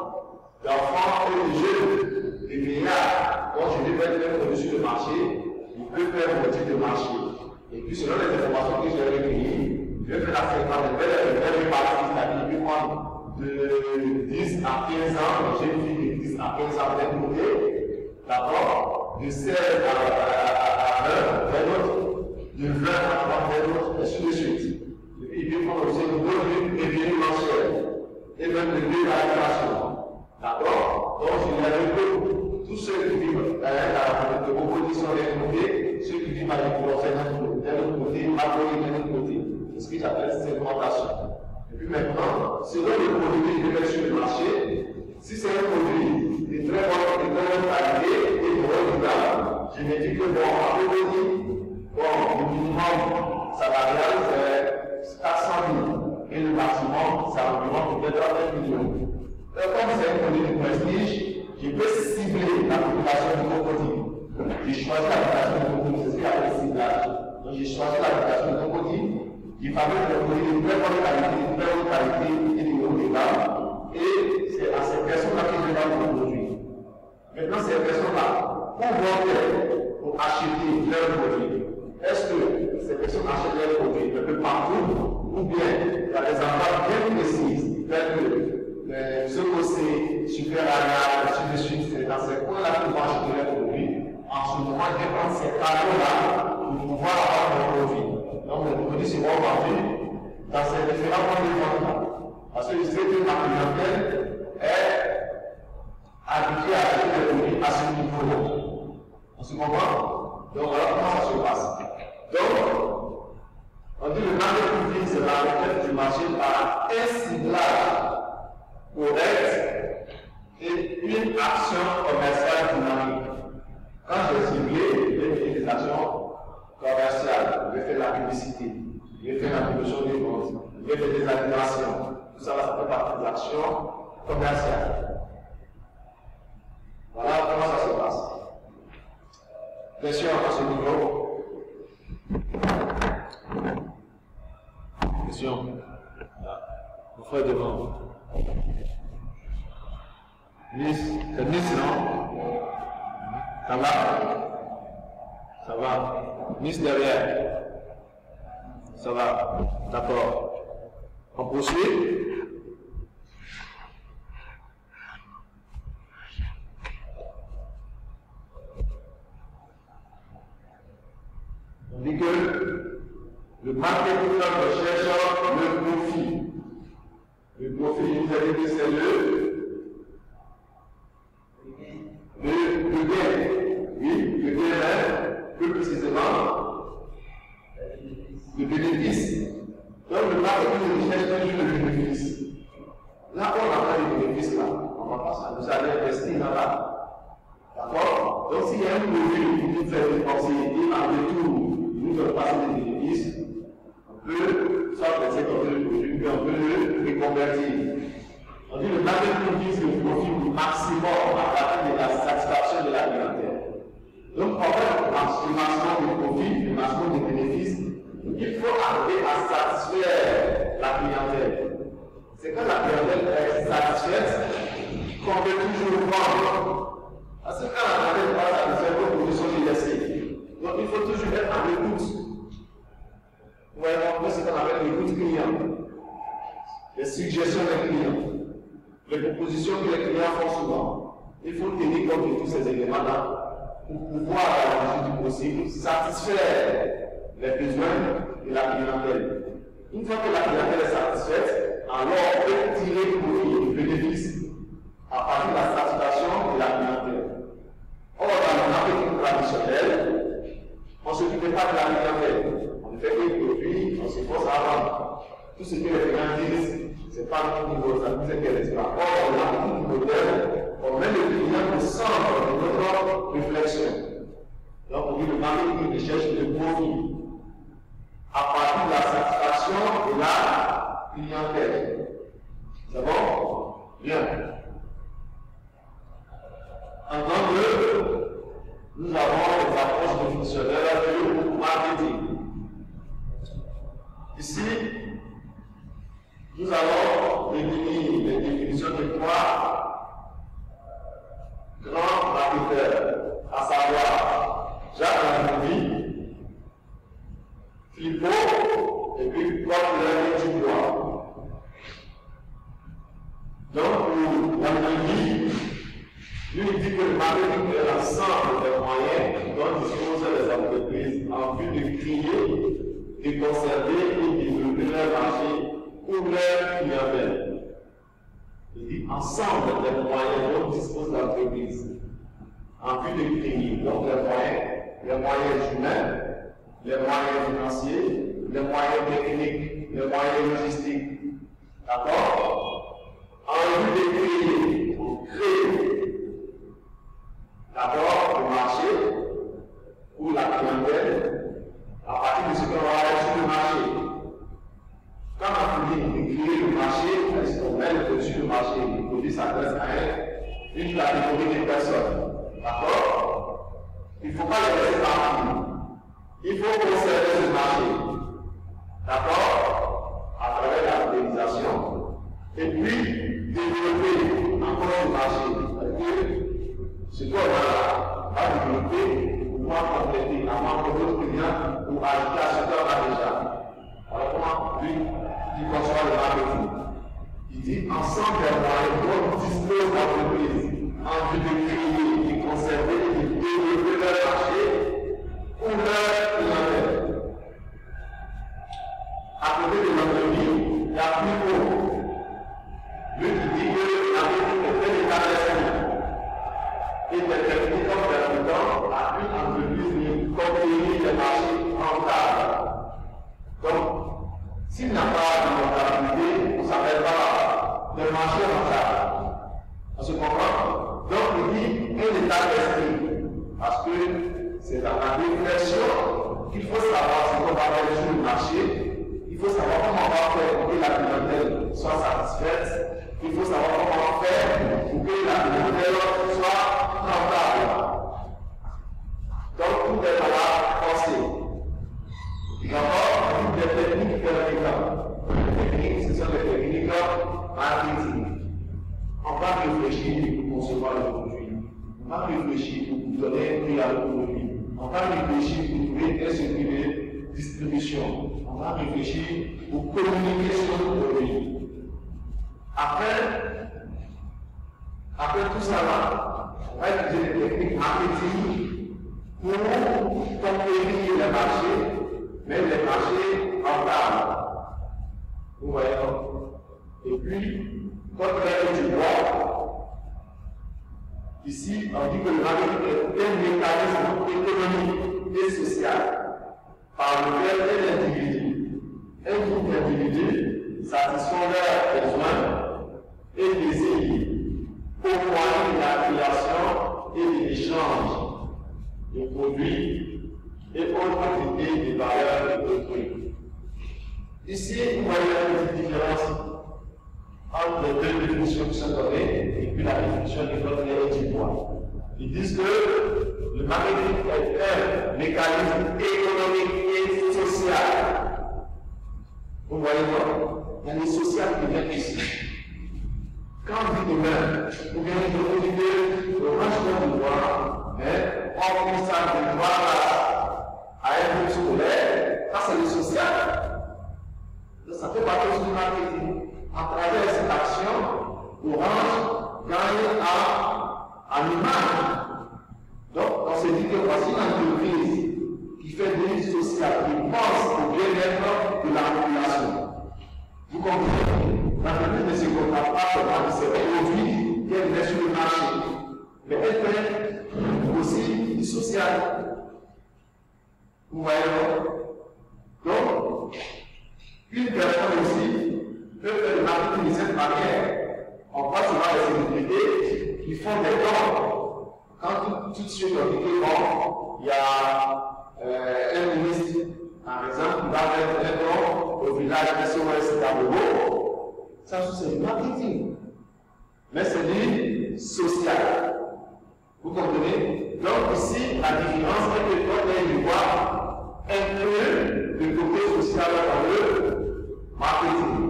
d'enfants et de jeunes, des milliards. Donc, je vais mettre le produit sur le marché. Il peut faire un type de marché. Et puis, selon les informations que j'ai recueillies, je vais faire la segmentation. Je vais répartir, c'est-à-dire qu'il peut prendre de 10 à 15 ans, j'ai une fille de 10 à 15 ans d'un côté, d'accord, de 16 à 20 vers l'autre, de 20 à 30 vers l'autre, et ainsi de suite. Et puis, il peut prendre aussi une autre revenu mensuel, et même le lieu d'habitation. D'accord? Donc, il y a deux. Tous ceux qui vivent à l'opposition d'un côté, ceux qui vivent à l'opposition d'un autre côté, d'un autre côté. C'est ce que j'appelle segmentation. Et puis maintenant, selon le produit que je mets sur le marché, si c'est un produit de très bonne qualité et de haut durable, je me dis que bon, à le minimum salarial c'est 400 000 et le maximum, c'est environ peut-être 1 million. Comme c'est un produit de prestige, je peux cibler la population du crocodile. Je choisi l'application de Tocodi, c'est ce qu'il appelle ciblage. Donc j'ai choisi l'application de Tocodi qui fabrique des produits de très bonne qualité et de haut de gamme. Et c'est à ces personnes-là que je vais vendre le produit. Maintenant, ces personnes-là, où vont-elles pour acheter leurs produits? Est-ce que ces personnes achètent leurs produits un peu partout? Ou bien il y a des endroits bien précis, tels que ce côté super agréable, ainsi de suite, c'est dans ces coins-là qu'ils vont acheter leurs produits. En ce moment, ils vont prendre ces canaux-là pour pouvoir avoir leurs produits. Donc, les produits seront vendus dans ces différents points de vente-là. Parce que je sais que la clientèle est habituée à acheter des produits à ce niveau-là. On se comprend? Donc, voilà comment ça se passe. Donc, on dit le marketing, c'est la requête du marché par un ciblage correct et une action commerciale dynamique. Quand j'ai ciblé, j'ai fait des actions commerciales, j'ai fait la publicité, j'ai fait la promotion des ventes, j'ai fait des animations. Tout ça, ça fait partie des actions commerciales. Voilà comment ça se passe. Question à ce niveau. Question. Mon frère devant. Miss, c'est Miss, non? Ça va? Ça va. Miss derrière. Ça va. D'accord. On poursuit? On dit que le marketing recherche le profit. Le profit, vous avez dit, c'est le gain. Oui, le gain, plus précisément, le bénéfice. Donc, le marketing recherche toujours le bénéfice. Là, on a pas de bénéfice là. On va pas ça. Vous allez investir là-bas. D'accord? Donc, s'il y a un produit qui vous fait dépenser et en retour, nous faisons passer des bénéfices, on peut soit penser comme le produit, puis on peut le reconvertir. On dit le marketing vise le profit maximum à partir de la satisfaction de la clientèle. Donc, en fait, le maximum de profit, le maximum de bénéfices, il faut arriver à satisfaire la clientèle. C'est quand la clientèle est satisfaite qu'on peut toujours vendre. Parce que quand la clientèle n'est pas satisfaite, vos produits sont délaissés. Donc, il faut toujours être à l'écoute. Vous voyez, on ce qu'on appelle l'écoute client. Les suggestions des clients. Les propositions que les clients font souvent. Il faut tenir compte de tous ces éléments-là pour pouvoir, à la mesure du possible, satisfaire les besoins de la clientèle. Une fois que la clientèle est satisfaite, alors on peut tirer profit du bénéfice à partir de la satisfaction de la clientèle. Or, dans le marketing traditionnel, on ne s'occupait pas de la clientèle. On ne fait que des produits, on s'efforce à vendre. Tout ce que les clients disent, ce n'est pas notre niveau, ça nous intéresse pas. Or, dans le marketing moderne, on met le client au centre de notre réflexion. Donc, on dit le marketing recherche le profit à partir de la satisfaction de la clientèle. C'est bon? Bien. En tant que nous avons les approches définitionnelles du marketing. Ici, nous allons définir les définitions de trois grands marketeurs, à savoir Jacques Lanvin, Filippo et puis Paul Dubois. Donc, pour Lanvin, lui dit que le marketing est l'ensemble des moyens dont disposent les entreprises en vue de créer, de conserver et de développer leur marché ou leur clientèle. Il dit ensemble des moyens dont dispose l'entreprise en vue de créer. Donc les moyens humains, les moyens financiers, les moyens techniques, les moyens logistiques. D'accord? En vue de créer, pour créer. D'abord, le marché ou la clientèle, à partir de ce qu'on va aller sur le marché. Quand on dit de créer le marché, est-ce qu'on met le produit sur le marché? Le produit s'adresse à une catégorie de personnes. D'accord? il ne faut pas les laisser partir. Il faut conserver ce marché. D'accord? À travers la modélisation. Et puis, développer encore ce marché. Ce qu'on va développer pour pouvoir compléter avant que d'autres clients ou ajouter à ce qu'on a déjà. Alors, comment lui, il conçoit le marketing? Il dit ensemble des moyens dont dispose l'entreprise en vue de créer, de conserver et de développer leur marché ou leur clientèle. À côté de l'entreprise, il y a plus haut. Lui qui dit que l'entreprise est un état d'esprit. Et des techniques comme permettant à une entreprise de conquérir des marchés rentables. Donc, s'il n'a pas de rentabilité, on ne s'appelle pas le marché rentable. On se comprend? Donc, il dit un état d'esprit. Parce que c'est dans la réflexion qu'il faut savoir ce qu'on va faire sur le marché. Il faut savoir comment on va faire pour que la clientèle soit satisfaite. Il faut savoir comment faire pour que la clientèle soit rentable. Donc, tout est dans la pensée. D'abord, des techniques permettant. Les techniques, ce sont des techniques marketing. On va réfléchir pour concevoir le produit. On va réfléchir pour donner un prix à le produit. On va réfléchir pour trouver un circuit de distribution. On va réfléchir pour communiquer sur le produit. Après tout ça, là, on va utiliser des techniques marketing pour conquérir les marchés. Mais les marchés rentables. Vous voyez donc. Et puis, quand on est du bois, ici, on dit que le marketing est un mécanisme économique et social par lequel un groupe d'individus satisfont leurs besoins et désirs au moyen de la création et de l'échange de produits et autres idées des valeurs de d'autrui. Ici, vous voyez la petite différence entre les deux définitions qui sont données et puis la définition de votre du bois. Ils disent que le marketing est un mécanisme économique et social. Vous voyez quoi? Il y a les social qui viennent ici. Quand on dit demain, ou bien je vous dis que le rangement du bois, on constate le bois à un groupe scolaire, ça c'est le social. Donc, ça fait partie du marketing. À travers cette action, Orange gagne en image. Donc, on se dit que voici une entreprise qui fait de l'île sociale, qui pense au bien-être de la population. Vous comprenez? L'entreprise ne se contente pas seulement de ses produits qu'elle met sur le marché, mais elle fait aussi du social. Vous voyez? Donc, une personne aussi peut faire le marketing de cette manière. On voit souvent les célébrités qui font des dons. Quand tout de suite on dit que bon, il y a un ministre, par exemple, qui va mettre un don au village SOS d'Abobo, ça c'est du marketing. Mais c'est du social. Vous comprenez? Donc ici, la différence est que quand on voit un peu le côté social dans le marketing.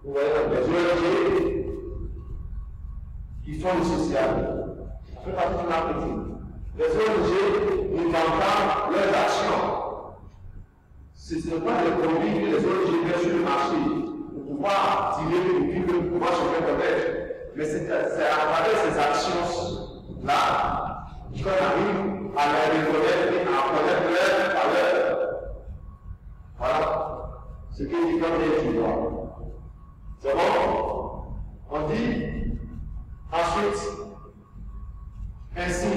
Vous voyez, les ONG qui font le social, ça fait partie du marketing. Les ONG ne vendent pas leurs actions. Ce n'est pas des produits que les ONG mettent sur le marché pour pouvoir tirer le profit, pour pouvoir se faire connaître. Mais c'est à travers ces actions-là qu'on arrive à les reconnaître et à connaître leur valeur. Voilà ce qu'il dit comme les étudiants. C'est bon? On dit ensuite, ainsi,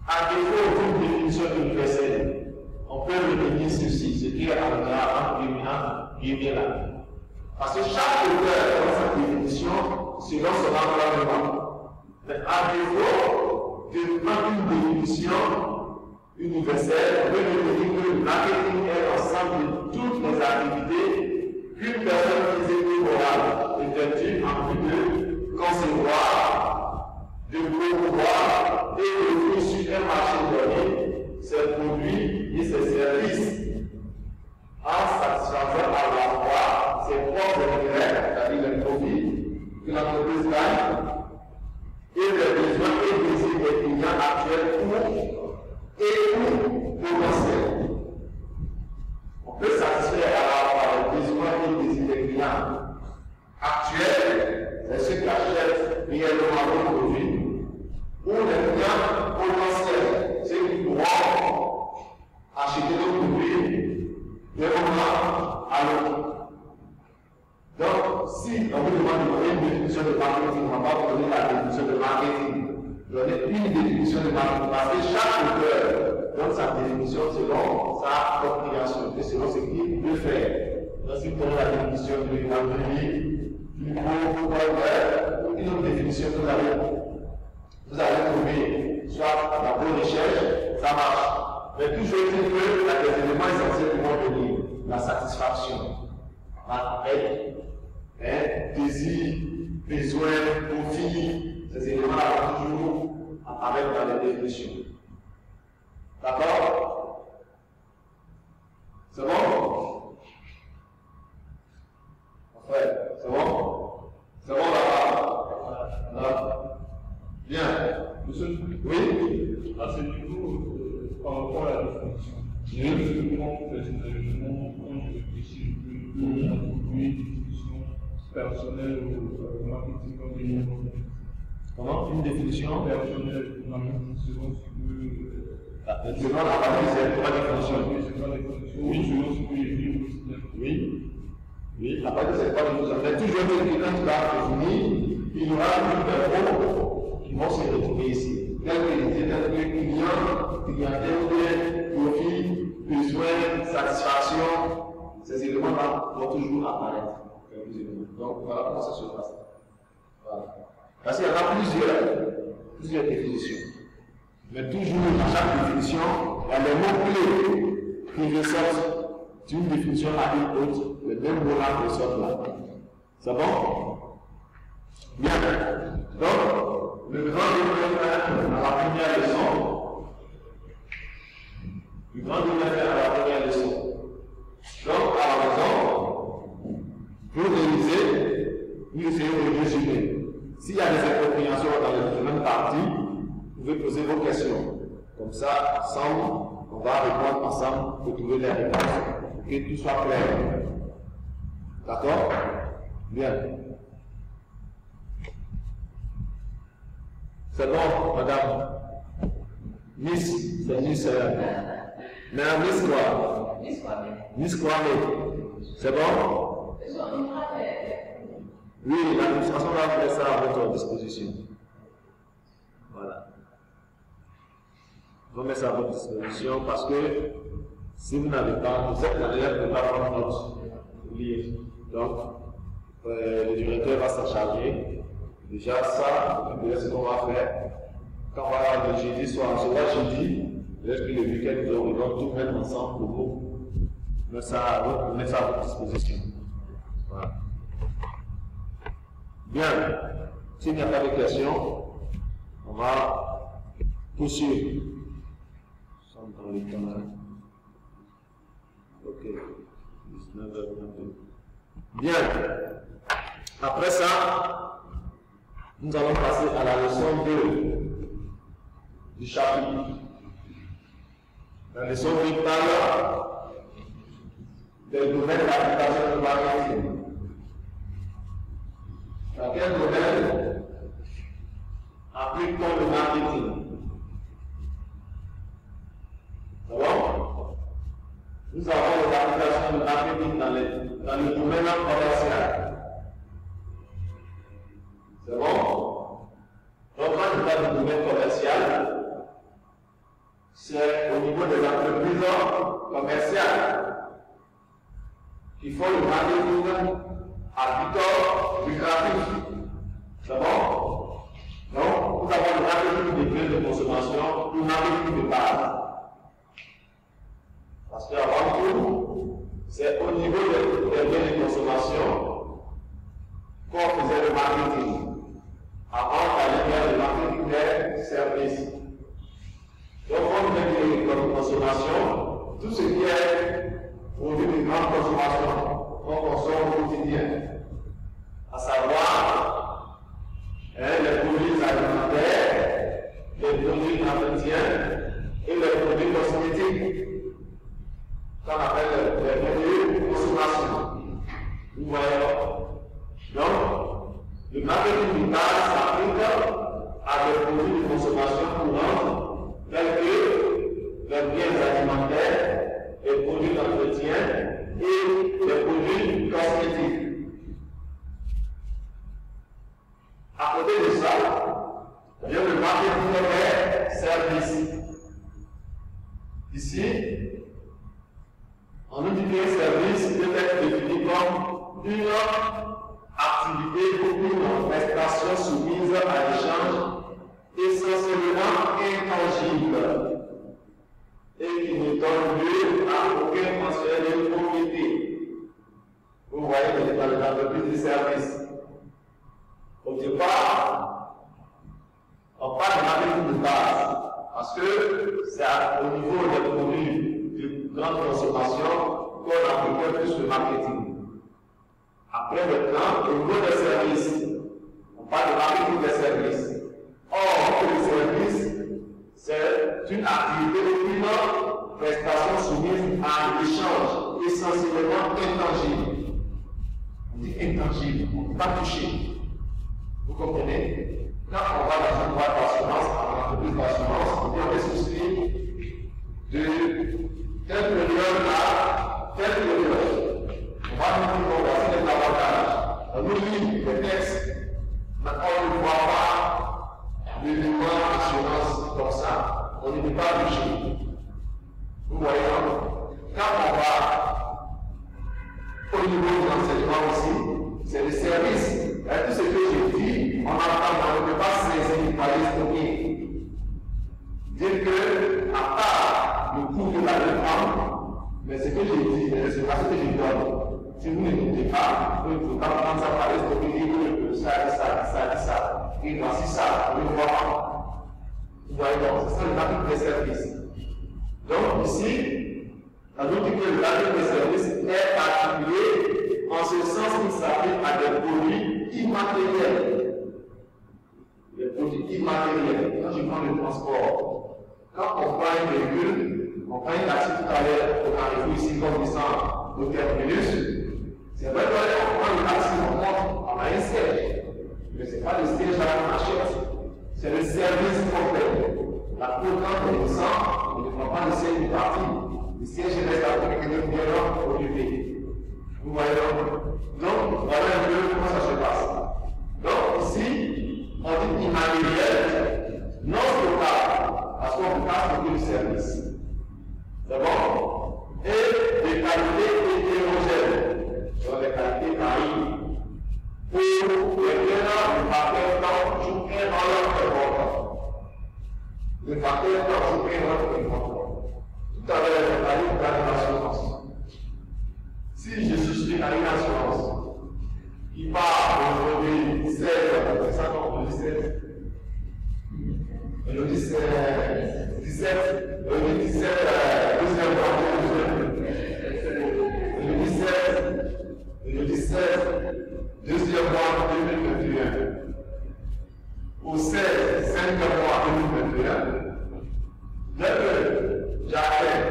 à défaut d'une définition universelle, on peut retenir ceci, ce qui est en guillemets là. Parce que chaque auteur dans sa définition selon son environnement. Mais à défaut de prendre une définition universelle, on peut retenir que le marketing est l'ensemble de toutes les activités qu'une personne physique morale effectue en vue de concevoir, de promouvoir et de ses services en satisfaisant à la fois ses propres intérêts, c'est-à-dire les profits que l'entreprise gagne, et les besoins et désirs des clients actuels ou potentiels. On peut satisfaire à la fois les besoins et désirs des clients actuels, c'est ceux qui achètent réellement vos produits, ou les clients potentiels, ceux qui pourront acheter nos produits de moment à l'autre. Donc, si on vous demande de donner une définition de marketing, on ne va pas donner la définition de marketing. Donner une définition de marketing, parce que chaque auteur donne sa définition selon sa compréhension et selon ce qu'il veut faire. Donc, si vous donnez la définition de l'économie, du mot ou une autre définition que vous allez trouver, soit dans vos recherches, ça marche. Mais toujours est-il que il y a des éléments essentiels qui vont donner la satisfaction, la aide, désir, besoin, profit, ces éléments-là vont toujours apparaître dans les définitions. D'accord? C'est bon? Enfin, c'est bon? C'est bon là-bas? Là. Bien. Monsieur, oui? à ce niveau, par rapport à la définition, je prends personnellement, quand je réfléchis à trouver une définition personnelle au marketing comme une. Comment? Une définition personnelle au marketing selon ce que. Selon la partie, c'est pas définition. Oui, selon ce que j'ai vu aussi. Oui. Oui, la partie, c'est pas définition. Mais toujours quelqu'un qui va définir, il y aura plus d'infos qui vont se retrouver ici. Tel que clientèle, profit, besoin, satisfaction, ces éléments-là vont toujours apparaître. Donc voilà comment ça se passe. Voilà. Parce qu'il y en a plusieurs définitions. Mais toujours, dans chaque définition, il y a des mots-clés qui ressortent d'une définition à une autre. Les mêmes mots-là ressortent là. C'est bon? Bien. Donc, le grand domaine à la première leçon. Le grand domaine à la première leçon. Donc, à la maison, pour réviser, nous essayons de résumer. S'il y a des incompréhensions dans les différentes parties, vous pouvez poser vos questions. Comme ça, ensemble, on va répondre ensemble pour trouver les réponses, pour que tout soit clair. D'accord? Bien. C'est bon, madame? Miss, c'est Miss. Mais Miss quoi? Miss Kwame. C'est bon? Oui, l'administration va faire ça à votre disposition. Voilà. On va mettre ça à votre disposition parce que si vous n'avez pas, vous êtes manière de ne pas prendre note, oubliez. Donc, le directeur va s'en charger. Déjà, ça, c'est ce qu'on va faire. Quand on va le jeudi soir, soit jeudi, peut-être que le week-end, nous allons tout mettre ensemble pour vous. Mettre ça à votre disposition. Voilà. Bien. S'il n'y a pas de questions, on va poursuivre. Nous sommes dans le temps. Ok. 19h22. Bien. Après ça, nous allons passer à la leçon 2 du chapitre. La leçon 2 parle des domaines d'application du marketing. Dans quel domaine applique-t-on le marketing? D'accord? Nous avons les applications de marketing dans le domaine commercial. C'est bon? Donc, quand je parle du domaine commercial, c'est au niveau des entreprises commerciales qui font le marketing à but lucratif. C'est bon? Donc, nous avons le marketing des biens de consommation, le marketing de base. Parce qu'avant tout, c'est au niveau des biens de consommation qu'on faisait le marketing. Avant d'aller vers le marketing des services. Donc, on fait de consommation, tout ce qui est produit de grande consommation qu'on consomme au quotidien, à savoir les produits alimentaires, les produits d'entretien et les produits cosmétiques, qu'on appelle les produits de consommation. Vous voyez? Donc, le marketing de base s'applique à des produits de consommation courante, tels que les biens alimentaires, les produits d'entretien et les produits cosmétiques. À côté de ça, il y a le marketing des services. Ici, on nous dit qu'un service peut être défini comme une activité ou une prestation soumise à l'échange essentiellement intangible et qui ne donne lieu à aucun transfert de propriété. Vous voyez dans les entreprises de services. Au départ, on parle de marketing de base parce que c'est au niveau des produits de grande consommation qu'on applique plus le marketing. Après maintenant, au niveau des services, on parle de marketing des services. Or, les services, c'est une activité ou une prestation soumise à l'échange essentiellement intangible. On dit intangible, on ne peut pas toucher. Vous comprenez? Quand on va dans une boîte d'assurance, en entreprise d'assurance, on dit on est souscrit de telle période à telle période. On va nous dire qu'on va faire des avantages. On nous lit les textes, mais on ne voit pas l'élément d'assurance comme ça. On ne peut pas toucher. Vous voyez, quand on va au niveau de l'enseignement aussi, c'est le service. Et tout ce que j'ai dit, on ne peut pas saisir par l'esprit. Dire que, à part le coût de la réforme, mais ce que j'ai dit, c'est pas ce que je donne. Si vous n'écoutez pas, vous ne pouvez pas prendre ça par l'esprit, dire que ça. Et voici ça, vous ne voyez pas. Vous voyez donc, c'est ça le marketing des services. Donc ici, on nous dit que le marketing des services est particulier en ce sens qu'il s'applique à des produits immatériels. Les produits immatériels. Quand je prends le transport, quand on prend un véhicule, on prend une taxi tout à l'heure au Carrefour ici, comme descend au terminus. C'est vrai qu'on prend le taxi, on monte, on a un siège. Mais ce n'est pas le siège là qu'on achète. C'est le service qu'on fait. La cour, quand on descend, on ne prend pas le siège du parti. Le siège reste à quelqu'un de bien occupé. Vous voyez donc, voilà un peu comment ça se passe. Donc, ici, on dit immatériel, non local, parce qu'on passe beaucoup de services. C'est bon? Et des qualités hétérogènes, donc des qualités variées. Pour lesquelles le facteur temps joue un rôle important. Le facteur temps joue un rôle important. Tout à l'heure, j'ai parlé de l'assurance. Si je souscris à une assurance qui part aujourd'hui 16, c'est ça qu'on dit 16. Aujourd'hui 17, aujourd'hui 17, deuxième mois, aujourd'hui 16, deuxième mois 2021. Au 16, cinquième mois 2021, dès que j'arrête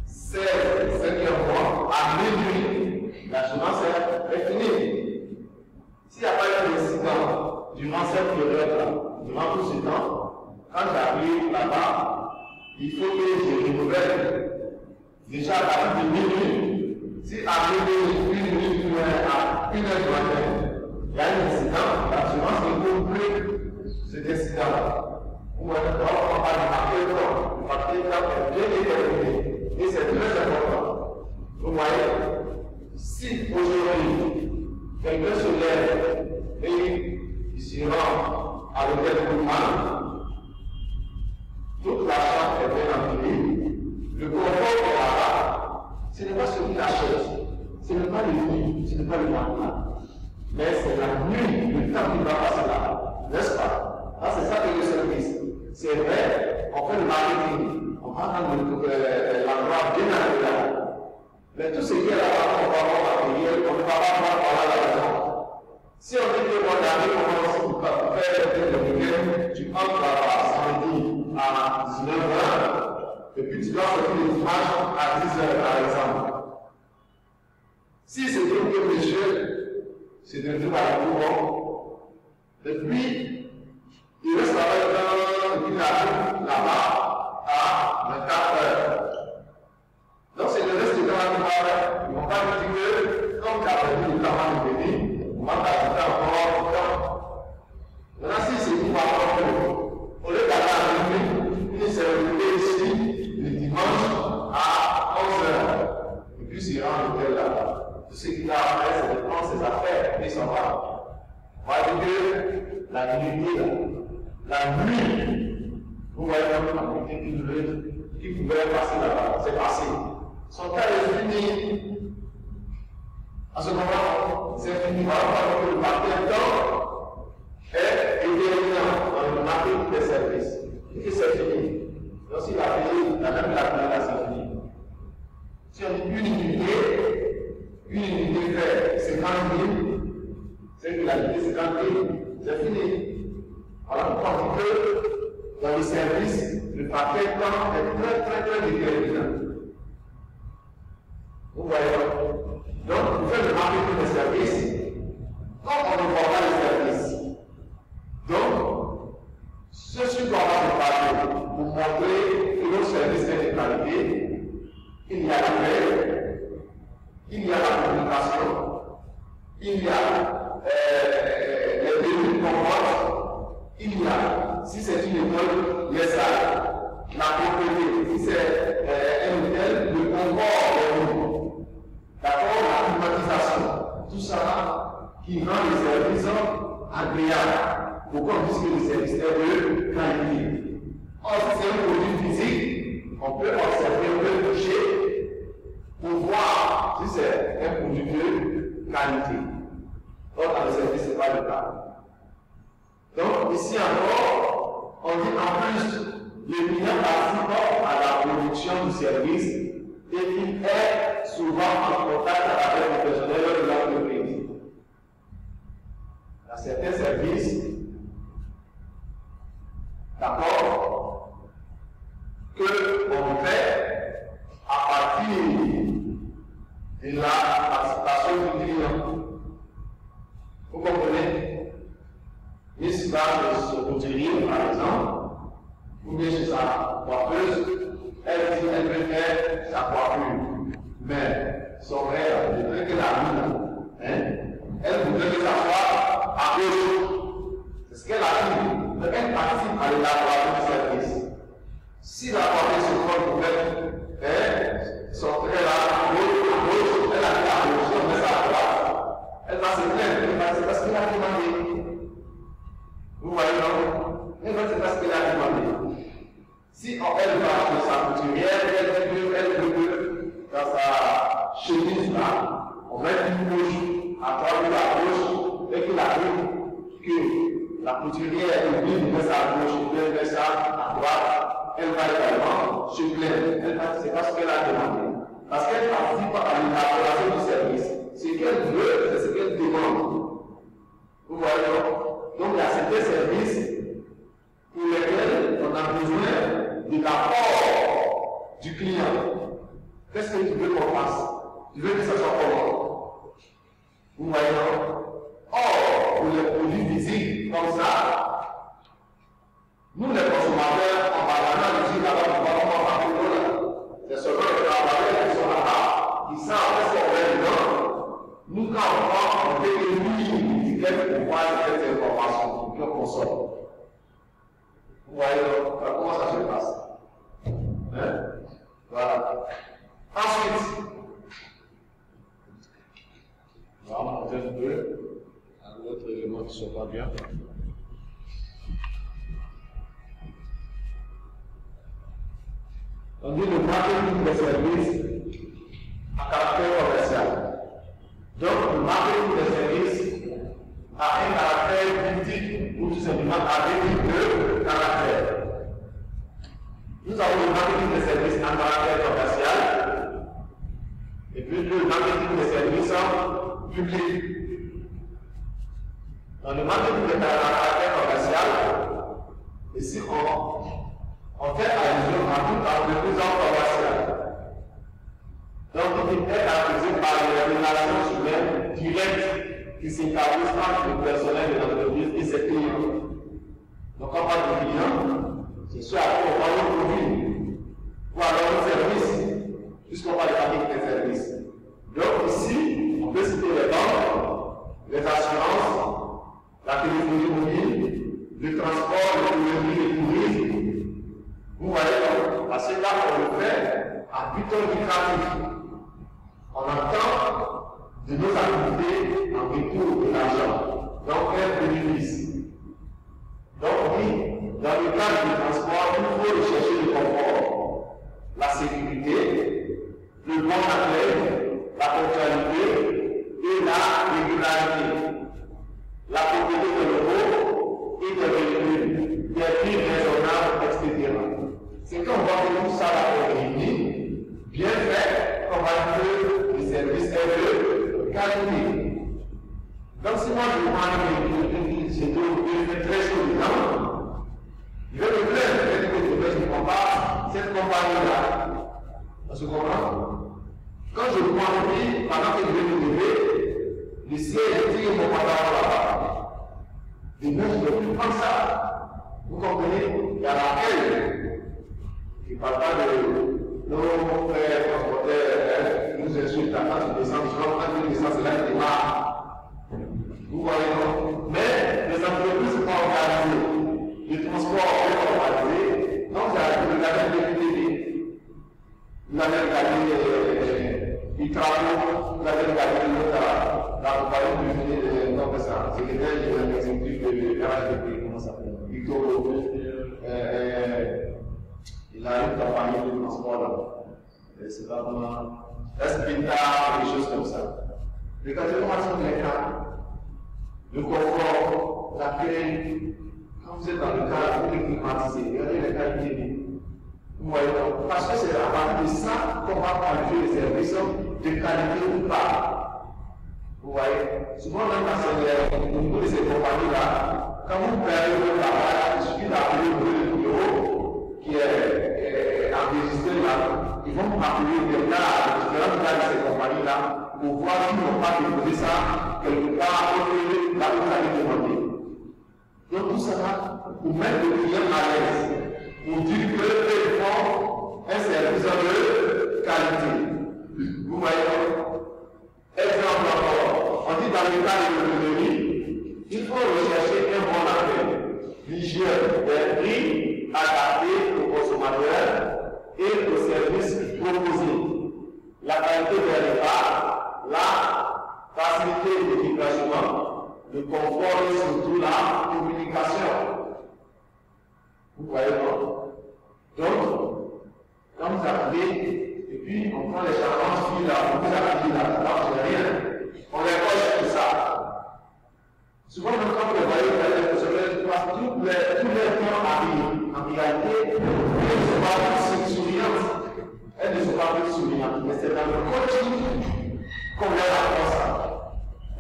16, cinquième mois, à minuit, l'assurance est finie. S'il n'y a pas eu d'incident durant cette période-là, durant tout ce temps, quand j'arrive là-bas, il faut que je renouvelle. Déjà à partir de minuit, si à minuit, une minute à 1h du matin, il y a un incident, l'assurance ne couvre plus cet incident-là. Ou alors, on va le marquer temps. Le marquer temps est bien déterminé. Et c'est très important. Vous voyez, si aujourd'hui, quelqu'un se lève et il se rend à l'hôtel Pullman, toute la chambre est bien remplie, le confort est là-bas, ce n'est pas celui qui achète, ce n'est pas le lit, ce n'est pas le matelas, mais c'est la nuit, le temps qui va passer là, n'est-ce pas? Ah, c'est ça que le service. C'est vrai, on fait le marketing, on l'endroit bien agréable. Mais tout ce qui est là-bas, on va voir matériel, on ne va pas voir par là la maison. Si on dit que mon ami commence pour faire le week-end, tu entres là-bas samedi à 19h, et puis tu dois sortir le dimanche à 10h par exemple. Si c'est donc que monsieur, c'est de tout à la cour, et puis il reste avec il arrive là-bas à 24h. Donc c'est le reste du temps qui va faire. Ils ne vont pas me dire que, comme tu as perdu le temps de venir, on va t'ajouter encore du temps. Maintenant, si c'est pour avoir au lieu d'aller à minuit, il s'est levé ici le dimanche à 11h. Et puis il rentre à l'hôtel là-bas. Tout ce qu'il a à faire, c'est de prendre ses affaires et s'en va. On va dire que la nuit, vous voyez comme la qui pouvait passer là-bas, c'est passé. Son cas est fini. À ce moment, c'est fini. Voilà que le marqueur temps est déterminant dans le marketing des services. Et que c'est fini. Donc s'il a payé, la même la c'est fini. Si on dit une unité fait 50 000, c'est que la unité 50 000, c'est fini. Alors pourquoi on dit que dans le service, le paquet temps est très déterminant. Vous voyez? Donc, vous faites le marketing des services, comme on ne voit pas les services. Donc, ce sur quoi on va parler, pour montrer que nos services sont de qualité, il y a la paix, il y a la communication, il y a les débuts de comportement, il y a, si c'est une école, les salles, la propriété, si c'est un hôtel, le confort des nouveaux. D'accord, la climatisation, tout ça qui rend les services agréables. Pourquoi on dit que le service est de qualité? Or, si c'est un produit physique, on peut observer, on peut toucher pour voir si c'est un produit de qualité. Or, dans le service, ce n'est pas le cas. Donc, ici encore, on dit en plus, le client participe à la production du service et il est souvent en contact avec le personnel de l'entreprise. Dans certains services, d'accord, que on fait à partir de la participation du client. Vous comprenez? Ici, va chez ce couturier, par exemple, ou bien chez sa coiffeuse, elle dit qu'elle veut faire sa coiffure. Mais son frère, il veut que la mine, elle voudrait que ça soit à gauche. C'est ce qu'elle a dit. Elle participe à l'élaboration du service. Si la coiffure se trouve pour mettre son frère là à gauche, elle a dit à gauche, on met ça à droite. Elle va se plaindre, c'est parce qu'elle a demandé. Vous voyez, non? Elle va se faire ce qu'elle a demandé. Si elle va chez sa couturière, elle veut que dans sa chemise là, on met une bouche à travers la gauche et que la couturière est obligée de mettre sa gauche, elle met ça à droite, elle va également se plaindre. C'est pas ce qu'elle a demandé. Parce qu'elle participe à l'élaboration du service. Ce qu'elle veut, c'est ce qu'elle demande. Vous voyez? Donc il y a certains services pour lesquels on a besoin de l'apport du client. Qu'est-ce que tu veux qu'on fasse? Tu veux que ça soit comment? Vous voyez? Or, pour les produits physiques comme ça, nous les consommateurs, en parlant de dire là-bas, on va pas faire tout là. C'est seulement les travailleurs qui sont là-bas, qui savent ce qu'on fait dedans. Nous, quand on prend, on fait une étiquette pour voir cette information qu'on consomme. Vous voyez comment ça se passe? Voilà. Ensuite, on va monter un peu à l'autre élément qui ne sont pas bien. On dit le marketing des services à caractère commercial. Donc, le marketing des services a un caractère politique ou tout simplement avec deux caractères. Nous avons le marketing des services en caractère commercial et puis le marketing des services publics. Dans le marketing de caractère commercial, ici on fait allusion à toute entreprise commerciale. Donc, il est caractérisé par les relations humaines directes qui s'établissent entre le personnel de l'entreprise et ses clients. Donc, on parle de clients, c'est sûr à quoi on parle de produit ou alors de service, puisqu'on parle de marketing des services. Donc, ici, on peut citer les banques, les assurances, la téléphonie mobile, le transport, le tourisme. Vous voyez, parce que là, on le fait à but lucratif. On attend de nos activités en retour de l'argent, donc un bénéfice. Donc oui, dans le cadre du transport, il faut rechercher le confort, la sécurité, le bon accueil, la ponctualité et la régularité, la propriété de l'euro et des véhicules, des prix raisonnables, etc. C'est quand on voit que tout ça va réunir, bien fait, on va dire le service est de qualité. Donc si moi je prends un véhicule, je fais très chaud dedans, je vais me plaindre, je vais dire que je ne prends pas cette compagnie-là. On se comprend? Quand je prends le prix, pendant que je vais me lever, le siège tire mon pantalon là-bas. Demain, je ne peux plus prendre ça. Vous comprenez? Il y a laquelle je ne parle pas de nos frères transporteurs qui nous insultent à quand tu descends, quand tu descends, c'est là que tu démarres. Vous voyez, non? Mais les entreprises sont organisées. Le transport est organisé. Donc, vous avez regardé vous avez regardé les travaux, vous avez regardé la compagnie de non, c'est ça. C'est le exécutif de RHDP, comment ça s'appelle? Victor il a une compagnie de transport là. C'est pas vraiment. Espita, des choses comme ça. Regardez comment sont les cas. Le confort, l'accueil. Quand vous êtes dans le cas, vous pouvez climatiser. Regardez les qualités. Vous voyez, parce que c'est à partir de ça qu'on va qualifier les services de qualité ou pas. Vous voyez, souvent même au niveau de ces compagnies-là, quand vous perdez votre travail, il suffit d'appeler le numéro qui est enregistré là. Ils vont appeler les différents cas de ces compagnies-là pour voir s'ils n'ont pas déposé ça quelque part là où vous allez demander. Donc tout ça là, pour mettre le client à l'aise, pour dire qu'ils font un service de qualité. Vous voyez? Exemple encore, on dit dans le cas de l'autonomie, il faut rechercher un bon accueil, l'hygiène des prix adaptés aux consommateurs et aux services proposés, la qualité des repas, la facilité de déplacement, le confort et surtout la communication. Vous voyez non? Donc, quand vous appelez, et puis on prend les charmantes filles là, on vous appelle là, c'est rien. On les coche tout ça. Souvent, quand vous voyez, tous les temps arrivent. En réalité, elles ne sont pas plus souriantes. Elles ne sont pas plus souriantes. Mais c'est dans le coaching qu'on leur apprend ça.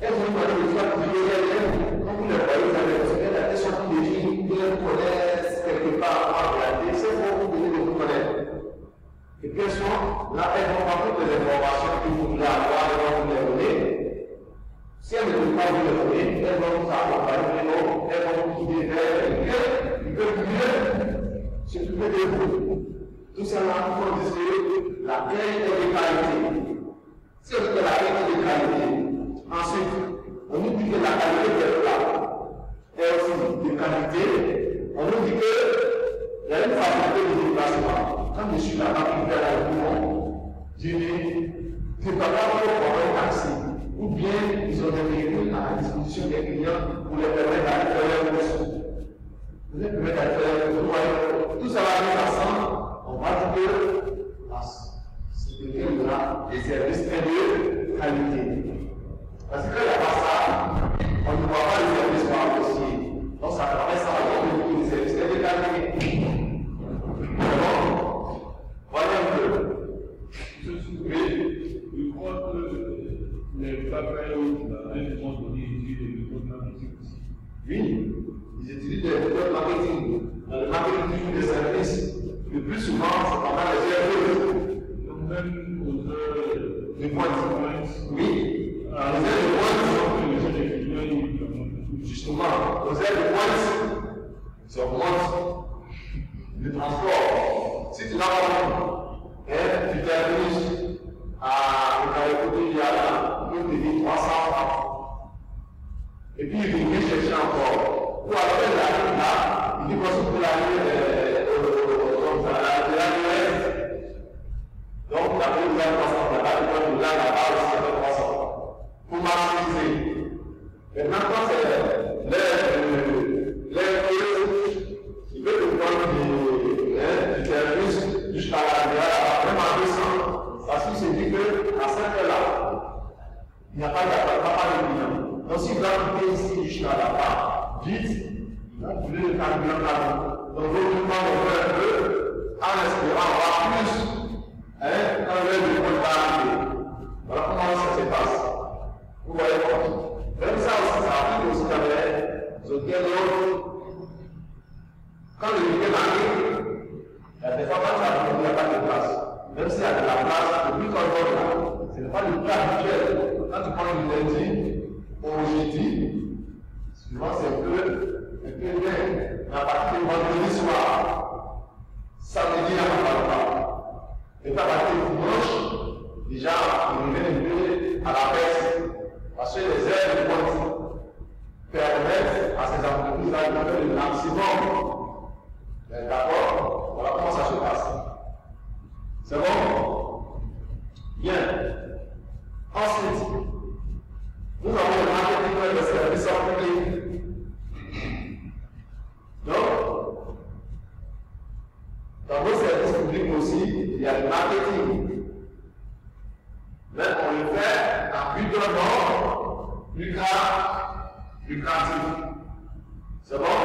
Elles vont demander des fois de elles. Quand vous les voyez, vous avez l'impression qu'elles sont des filles qui les connaissent quelque part en réalité. C'est pour vous donner de vous connaître. Et puis elles sont là, elles vont prendre toutes les informations que vous voulez avoir, elles vont vous les donner. Si elles ne peuvent pas vous les donner, elles vont vous accompagner, elles vont vous guider vers ils peuvent mieux s'occuper de vous. Tout cela pour dire que la qualité de qualité. Si on dit que la qualité de qualité, ensuite, on nous dit que la qualité des plats est aussi de qualité, on nous dit qu'il y a une facilité de déplacement. Quand je suis là-bas pour faire l'aéroport, je ne peux pas prendre un taxi. Ou bien ils ont des véhicules à la disposition des clients pour les permettre d'aller faire leurs courses. Vous les permettre d'aller faire leurs courses. Tout ça va venir ensemble. On va dire que c'est des services de qualité. Parce que là, pas ça, on ne voit pas les services par dossier. Donc ça permet ça de des services de qualité. Oui, ils utilisent des méthodes marketing. Dans le marketing des services, le plus souvent, c'est pendant les heures de même aux heures de pointe. Oui, aux heures de pointe, justement, aux heures de pointe, c'est augmente le transport. Si tu l'as pas, tu t'amuses à écouter, il y a nous te dit 300 francs. Et puis il vient chercher encore. Ou après il arrive là, il dit qu'on se peut aller donc, la première 300 là-bas, il doit là-bas aussi avec 300 pour maximiser. Maintenant, quand c'est l'air il veut te prendre du service jusqu'à la gare, même à 200, parce qu'il se dit qu'à 5 heures là, il n'y a pas de client. Donc, s'il doit quitter ici jusqu'à là-bas, vite, il va brûler le carburant là-bas. Donc, il faut prendre un peu en espérant avoir plus. Quand l'heure du point va arriver, voilà comment ça se passe. Vous voyez quoi? Même ça aussi, ça arrive aussi dans les hôtels. Quand le week-end arrive, il y a des fois quand ça arrive, il n'y a pas de place. Même s'il y a de la place, le plus qu'on voit là, ce n'est pas le cas habituel. Quand tu prends du lundi au jeudi, souvent c'est un peu bien. Mais à partir du vendredi soir, samedi, il n'y a pas. Et pas partir dimanche, déjà, il revient un peu à la baisse. Parce que les aides de pointe permettent à ces entreprises de faire le maximum. D'accord? Voilà comment ça se passe. C'est bon? Bien. Ensuite, nous avons le marketing de services en public. Donc, dans vos services publics aussi, il y a le marketing. Mais on le fait à but d'un nom lucratif. C'est bon?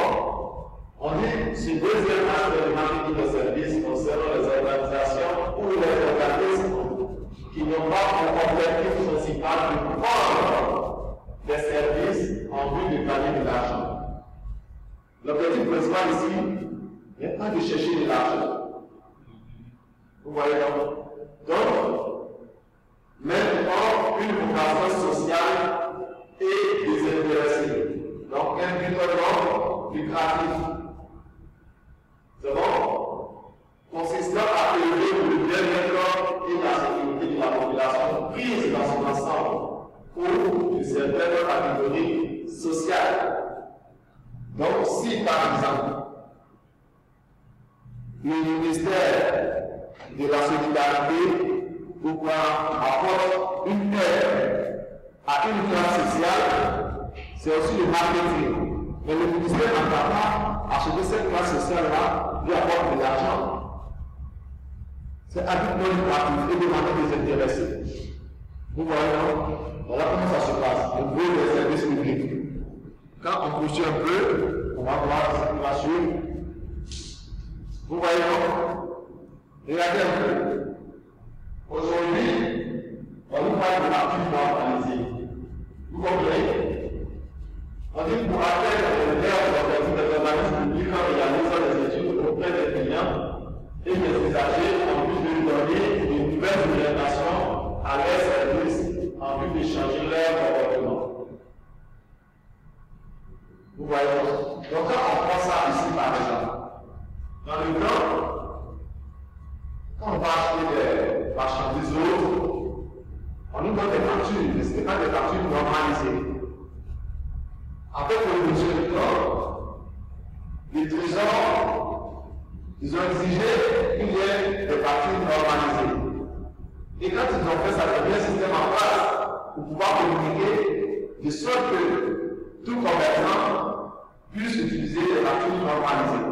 On dit, ce deuxième aspect du marketing de services concernant les organisations ou les organismes qui n'ont pas pour objectif principal de vendre des services en vue de gagner de l'argent. L'objectif principal ici n'est pas de chercher de l'argent. Vous voyez donc, maintenant, une vocation sociale et désintéressée. Donc, un but lucratif. C'est bon? Consistant à élever le bien-être et la sécurité de la population prise dans son ensemble ou de certaines catégories sociales. Donc, si par exemple, le ministère de la solidarité apporte une aide à une classe sociale, c'est aussi le marketing. Mais le ministère n'entend pas à ce que cette classe sociale-là lui apporte de l'argent. C'est à but non lucratif et demander des intéressés. Vous voyez, non? Voilà comment ça se passe. Le gros des services publics. Quand on poursuit un peu, on va voir ce qui va suivre. Vous voyez, non? Regardez un peu. Aujourd'hui, on nous parle de l'activité organisée. Vous comprenez? On dit pour atteindre les organismes publics en réalisant des études auprès des clients et des usagers en vue de lui donner de nouvelles orientations à leurs services en vue de changer leur comportement. Vous voyez? Donc quand on prend ça ici par exemple, dans le temps, quand on va acheter des marchandises autres, on nous donne des factures, mais ce n'est pas des factures normalisées. Après, pour le budget du temps, les trésors, ils ont exigé qu'il y ait des factures normalisées. Et quand ils ont fait ça, il y a un système en place pour pouvoir communiquer de sorte que tout commerçant puisse utiliser des factures normalisées.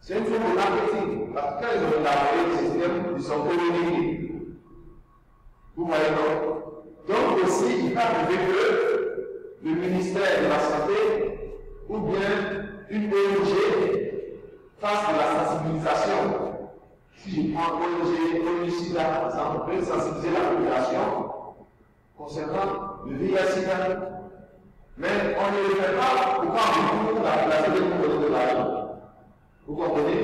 C'est une forme de marketing. Parce que quand ils ont élaboré le système, ils sont communiqués. Vous voyez donc? Donc aussi, il peut arriver que le ministère de la Santé ou bien une ONG fasse de la sensibilisation. Si je prends ONG SIDA par exemple, on peut sensibiliser la population concernant le VIH-Sida. Mais on ne le fait pas pour quand la population de donner de l'argent. Vous comprenez?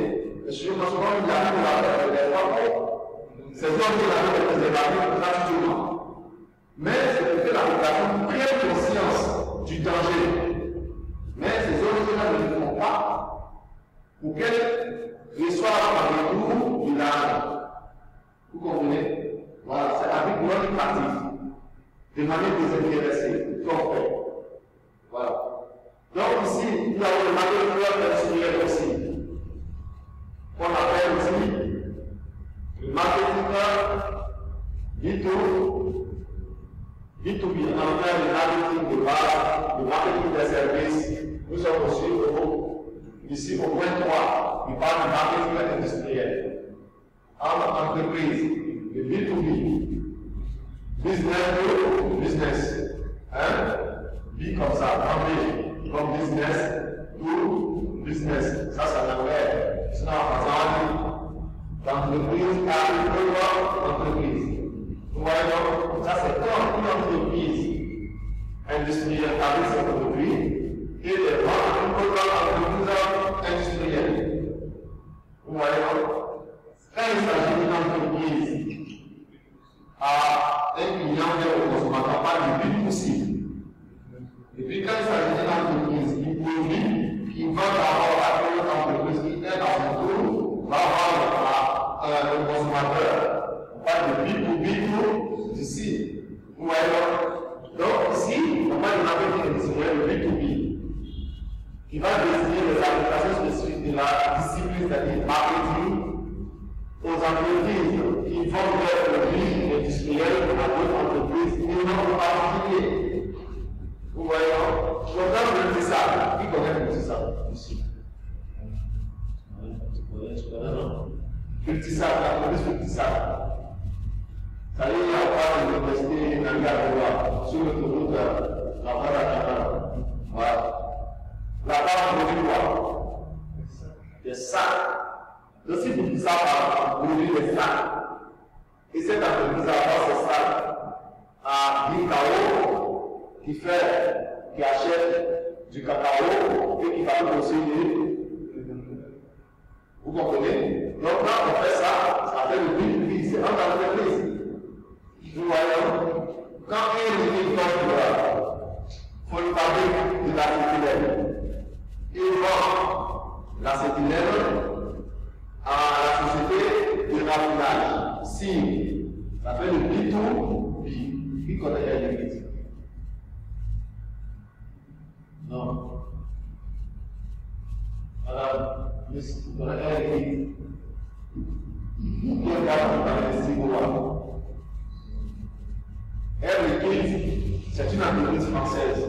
Souvent, il arrive à faire des rapports. C'est ça qui arrive à faire gratuitement. Mais c'est pour que la population prenne conscience du danger. Mais ces ONG-là ne le font pas pour qu'elles reçoivent par retour de l'argent. Vous comprenez? Voilà, c'est avec notre pratique, de manière désintéressée, qu'on fait. Voilà. Donc ici, nous avons le marketing industriel aussi. On appelle aussi le marketing B2B, en fait le marketing de base, le marketing des services. Nous sommes aussi ici au point 3, il parle du marketing industriel. En entreprise, le B2B, business to business. Hein? B comme ça, en B, comme business to business. Ça, c'est l'anglais. Sinon, en français, d'entreprise à entreprise. Vous voyez donc, ça c'est comme une entreprise industrielle avec ses produits et les ventes d'une autre entreprise industrielle. Vous voyez donc, quand il s'agit d'une entreprise à un client et au consommateur, pas du but possible. Et puis quand il s'agit d'une entreprise qui produit, qui vend d'abord à une autre entreprise qui est dans son tour, va vendre à un consommateur. On parle de B2B ici. Vous voyez donc ici, on parle de marketing industriel, le B2B, qui va désigner les applications spécifiques de la discipline, c'est-à-dire marketing, aux entreprises qui vendent leurs produits industriels à d'autres entreprises et non aux particuliers. Vous voyez, je regarde le multisable. Qui connaît le multisable ici? Multisable, la police multisable. Ça y est, il y a pas de l'université Nangaroua sur l'autoroute la voie d'Akara. Voilà. La part produit quoi? Des sacs. Le site multisable produit des sacs. Et cette entreprise a ces sacs à 10 cacao qui achète du cacao et qui va aussi. Vous comprenez? Donc quand on fait ça, ça fait le but, c'est une entreprise. Vous voyez, quand il faut le parler de la cétylène. Il vend la cétylène à la société de raffinage. Si ça fait le B2B, qui connaît la limite? Non. Alors, vous connaissez la limite? Qui est là dans les 6 mois? Air Liquide, c'est une entreprise française.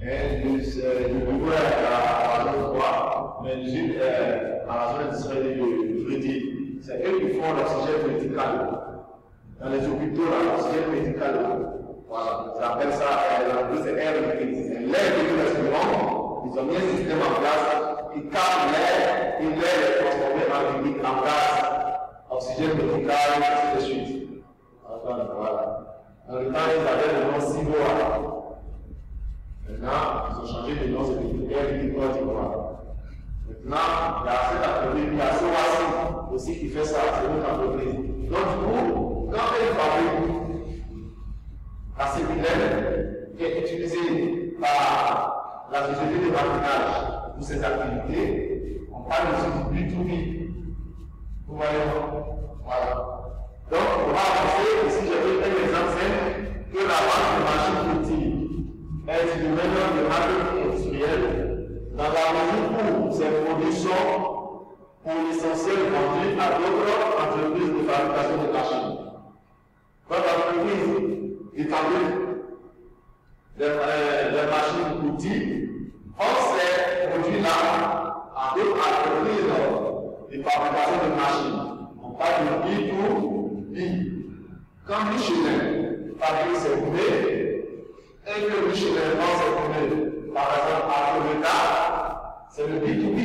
Le bureau est à la zone 3, mais l'usine est à la zone industrielle de Frédéric. C'est eux qui font l'oxygène médical. Dans les hôpitaux, l'oxygène médical. Voilà, ça s'appelle ça, l'entreprise c'est Air Liquide. C'est l'air que nous respirons. Ils ont mis un système en place qui capte l'air et l'air est transformé en liquide, en gaz, oxygène médical, ainsi de suite. Voilà. Dans le temps, ils avaient le nom Siboa. Maintenant, ils ont changé de nom, c'est devenu Air Liquide Côte d'Ivoire. Maintenant, il y a cette entreprise, il y a Soasi aussi qui fait ça, c'est une autre entreprise. Donc, du coup, quand ils fabriquent la cétylène qui est utilisée par la société de raffinage pour ses activités, on parle aussi du B2B. Vous voyez? Voilà. Donc, on va avancer. Ici, je vais un exemple simple que la vente de machines outils est du domaine de marketing industriel dans la mesure où ces produits sont pour l'essentiel vendus à d'autres entreprises de fabrication de machines. Quand l'entreprise établit les machines outils, on ces produits-là à d'autres entreprises de fabrication de machines. On parle de B2B. Quand Michelin fabrique ses poulets, et que Michelin vend ses poulets, par exemple à Toyota, c'est le B2B.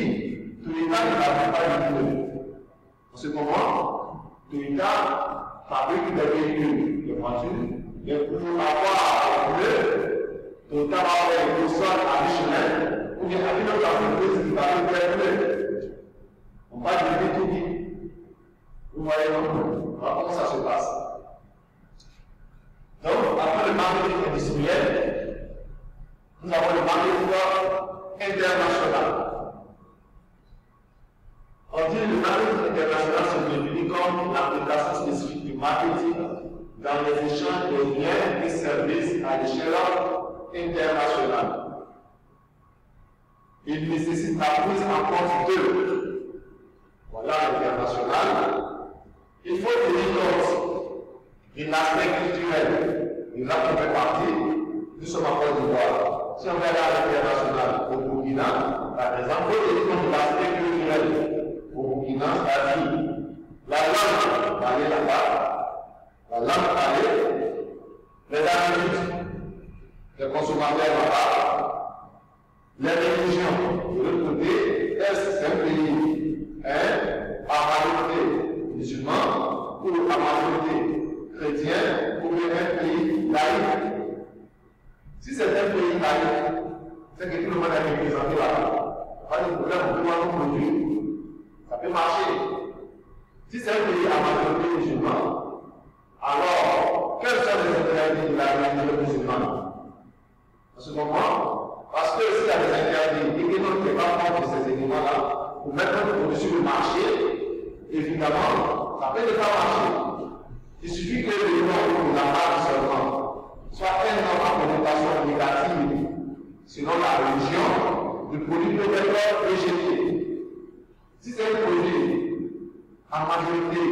Toyota ne fabrique pas de poulet. On se comprend? Toyota fabrique des véhicules, des voitures, mais pour avoir un poulet, autant avoir des personnes additionnelles ou bien avec notre entreprise qui va nous permettre. On va devenir tout vite. Vous voyez comment ça se passe. Donc, après le marketing industriel, nous avons le marketing international. On dit que le marketing international se définit comme une application spécifique du marketing dans les échanges de biens et services à l'échelle internationale. Il nécessite la prise en compte de, voilà l'international, il faut tenir compte de l'aspect culturel. Et là, on fait partie, nous sommes en Côte d'Ivoire. Si on va aller à l'international, au Burkina, par exemple, il faut tenir compte de l'aspect culturel. Au Burkina, c'est-à-dire la langue parlée là-bas, la langue parlée, les habitudes des consommateurs là-bas, les religions. De l'autre côté, est-ce que c'est un pays à majorité musulman ou à majorité chrétien ou bien un pays laïque? Si c'est un pays laïque, c'est que tout le monde est représenté là-bas. Pas de problème, on peut voir nos produits. Ça peut marcher. Si c'est un pays à majorité musulman, alors quels sont les interdits de la religion musulmane? On se comprend? Parce que s'il y a des interdits et que nous ne pouvons pas prendre ces éléments-là pour mettre notre produit sur le marché, évidemment, ça peut ne pas marcher. Il suffit que le nom de la marque seulement soit un nom à connotation négative selon la religion, le produit peut être rejeté. Si c'est un produit en majorité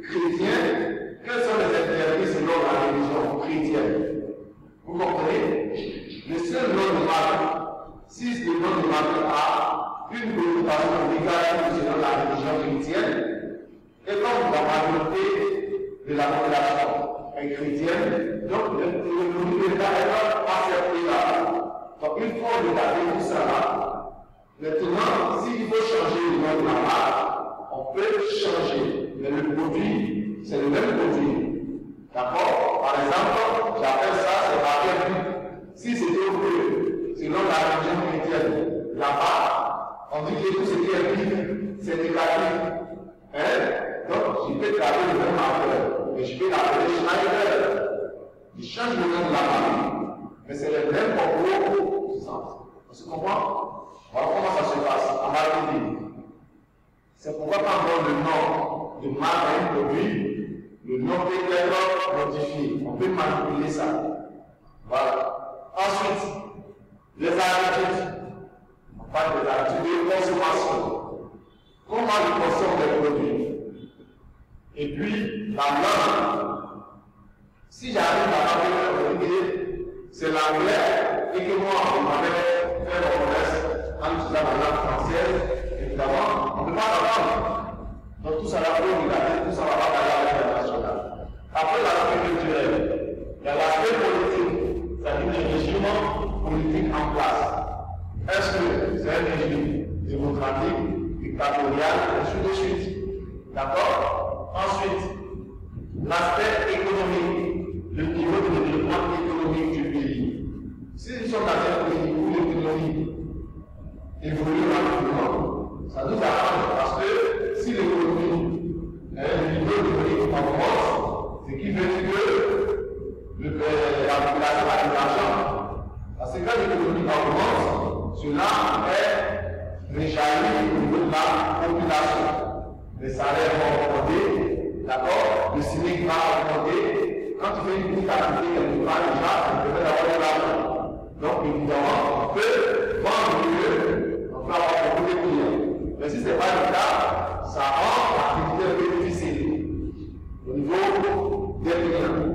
chrétien, quels sont les interdits selon la religion chrétienne? Vous comprenez? Le seul nom de marque, si le nom de marque a une connotation négative selon la religion chrétienne, et comme la majorité de la population est chrétienne, donc le produit doit être accepté là. Donc il faut regarder tout ça là. Maintenant, s'il faut changer le nom de la marque, on peut changer, mais le produit, c'est le même produit. D'accord? Par exemple, j'appelle ça, c'est barrière. Si c'était au bleu, selon la religion chrétienne, là-bas, on dit que tout ce qui est vif, c'est négatif. Donc, je peux garder le même marqueur, mais je peux l'appeler Schneider. Il change le nom de la marque, mais c'est le même propos du sens. On se comprend? Voilà comment ça se passe en marketing. C'est pourquoi quand on donne le nom de marque à un produit, le nom peut être modifié. On peut manipuler ça. Voilà. Ensuite, les habitudes. On parle des habitudes de consommation. Comment on consomme des produits? Et puis, la langue. Si j'arrive à parler de l'idée, c'est l'anglais, et que moi, on m'avait fait mon commerce en utilisant la langue française, évidemment, on ne peut pas l'apprendre. Donc tout ça va regarder, tout ça va parler à l'international. Après l'aspect culturel, il y a l'aspect politique, c'est-à-dire le régime politique en place. Est-ce que c'est un régime démocratique, dictatorial, et ainsi de suite? D'accord? Ensuite, l'aspect économique, le niveau de développement économique du pays. Si nous sommes dans un pays où l'économie évolue rapidement, ça nous arrange parce que si l'économie, le niveau de l'économie augmente, ce qui veut dire que la population a de l'argent. Parce que quand l'économie augmente, cela est réjailli au niveau de la population. Les salaires vont augmenter, d'accord? Le SMIC va augmenter. Quand tu fais une petite activité quelque part, déjà, ça te permet d'avoir de l'argent. Donc, évidemment, on peut vendre mieux, on peut avoir beaucoup de clients. Mais si ce n'est pas le cas, ça rend l'activité un peu difficile au niveau des clients.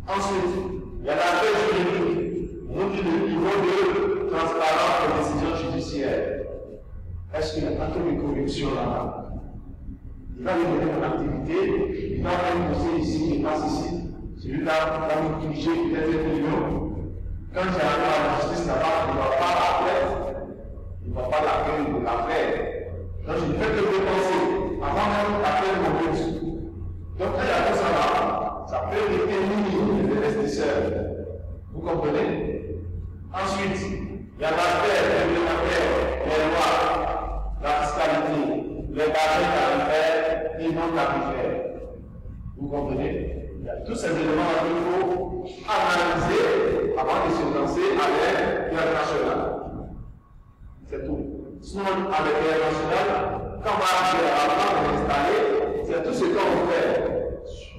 Ensuite, il y a l'aspect juridique. On dit le niveau de transparence des décisions judiciaires. Est-ce qu'il n'y a pas trop de corruption là-bas? Il va lui donner mon activité, il va faire une dossier ici, il passe ici. Celui-là va me diriger peut-être 1 million. Quand j'arrive à la justice là-bas, il ne va pas l'appeler. Il ne va pas l'appeler de l'affaire. Donc je ne fais que dépenser avant même d'appeler mon but. Donc quand il y a tout ça là, ça peut déterminer les investisseurs. Vous comprenez? les bâtiments tarifaires et non tarifaires. Vous comprenez? Il y a tous ces éléments qu'il faut analyser avant de se lancer à l'ère internationale. C'est tout. Sinon, avec l'ère nationale, quand on va installer, c'est tout ce qu'on fait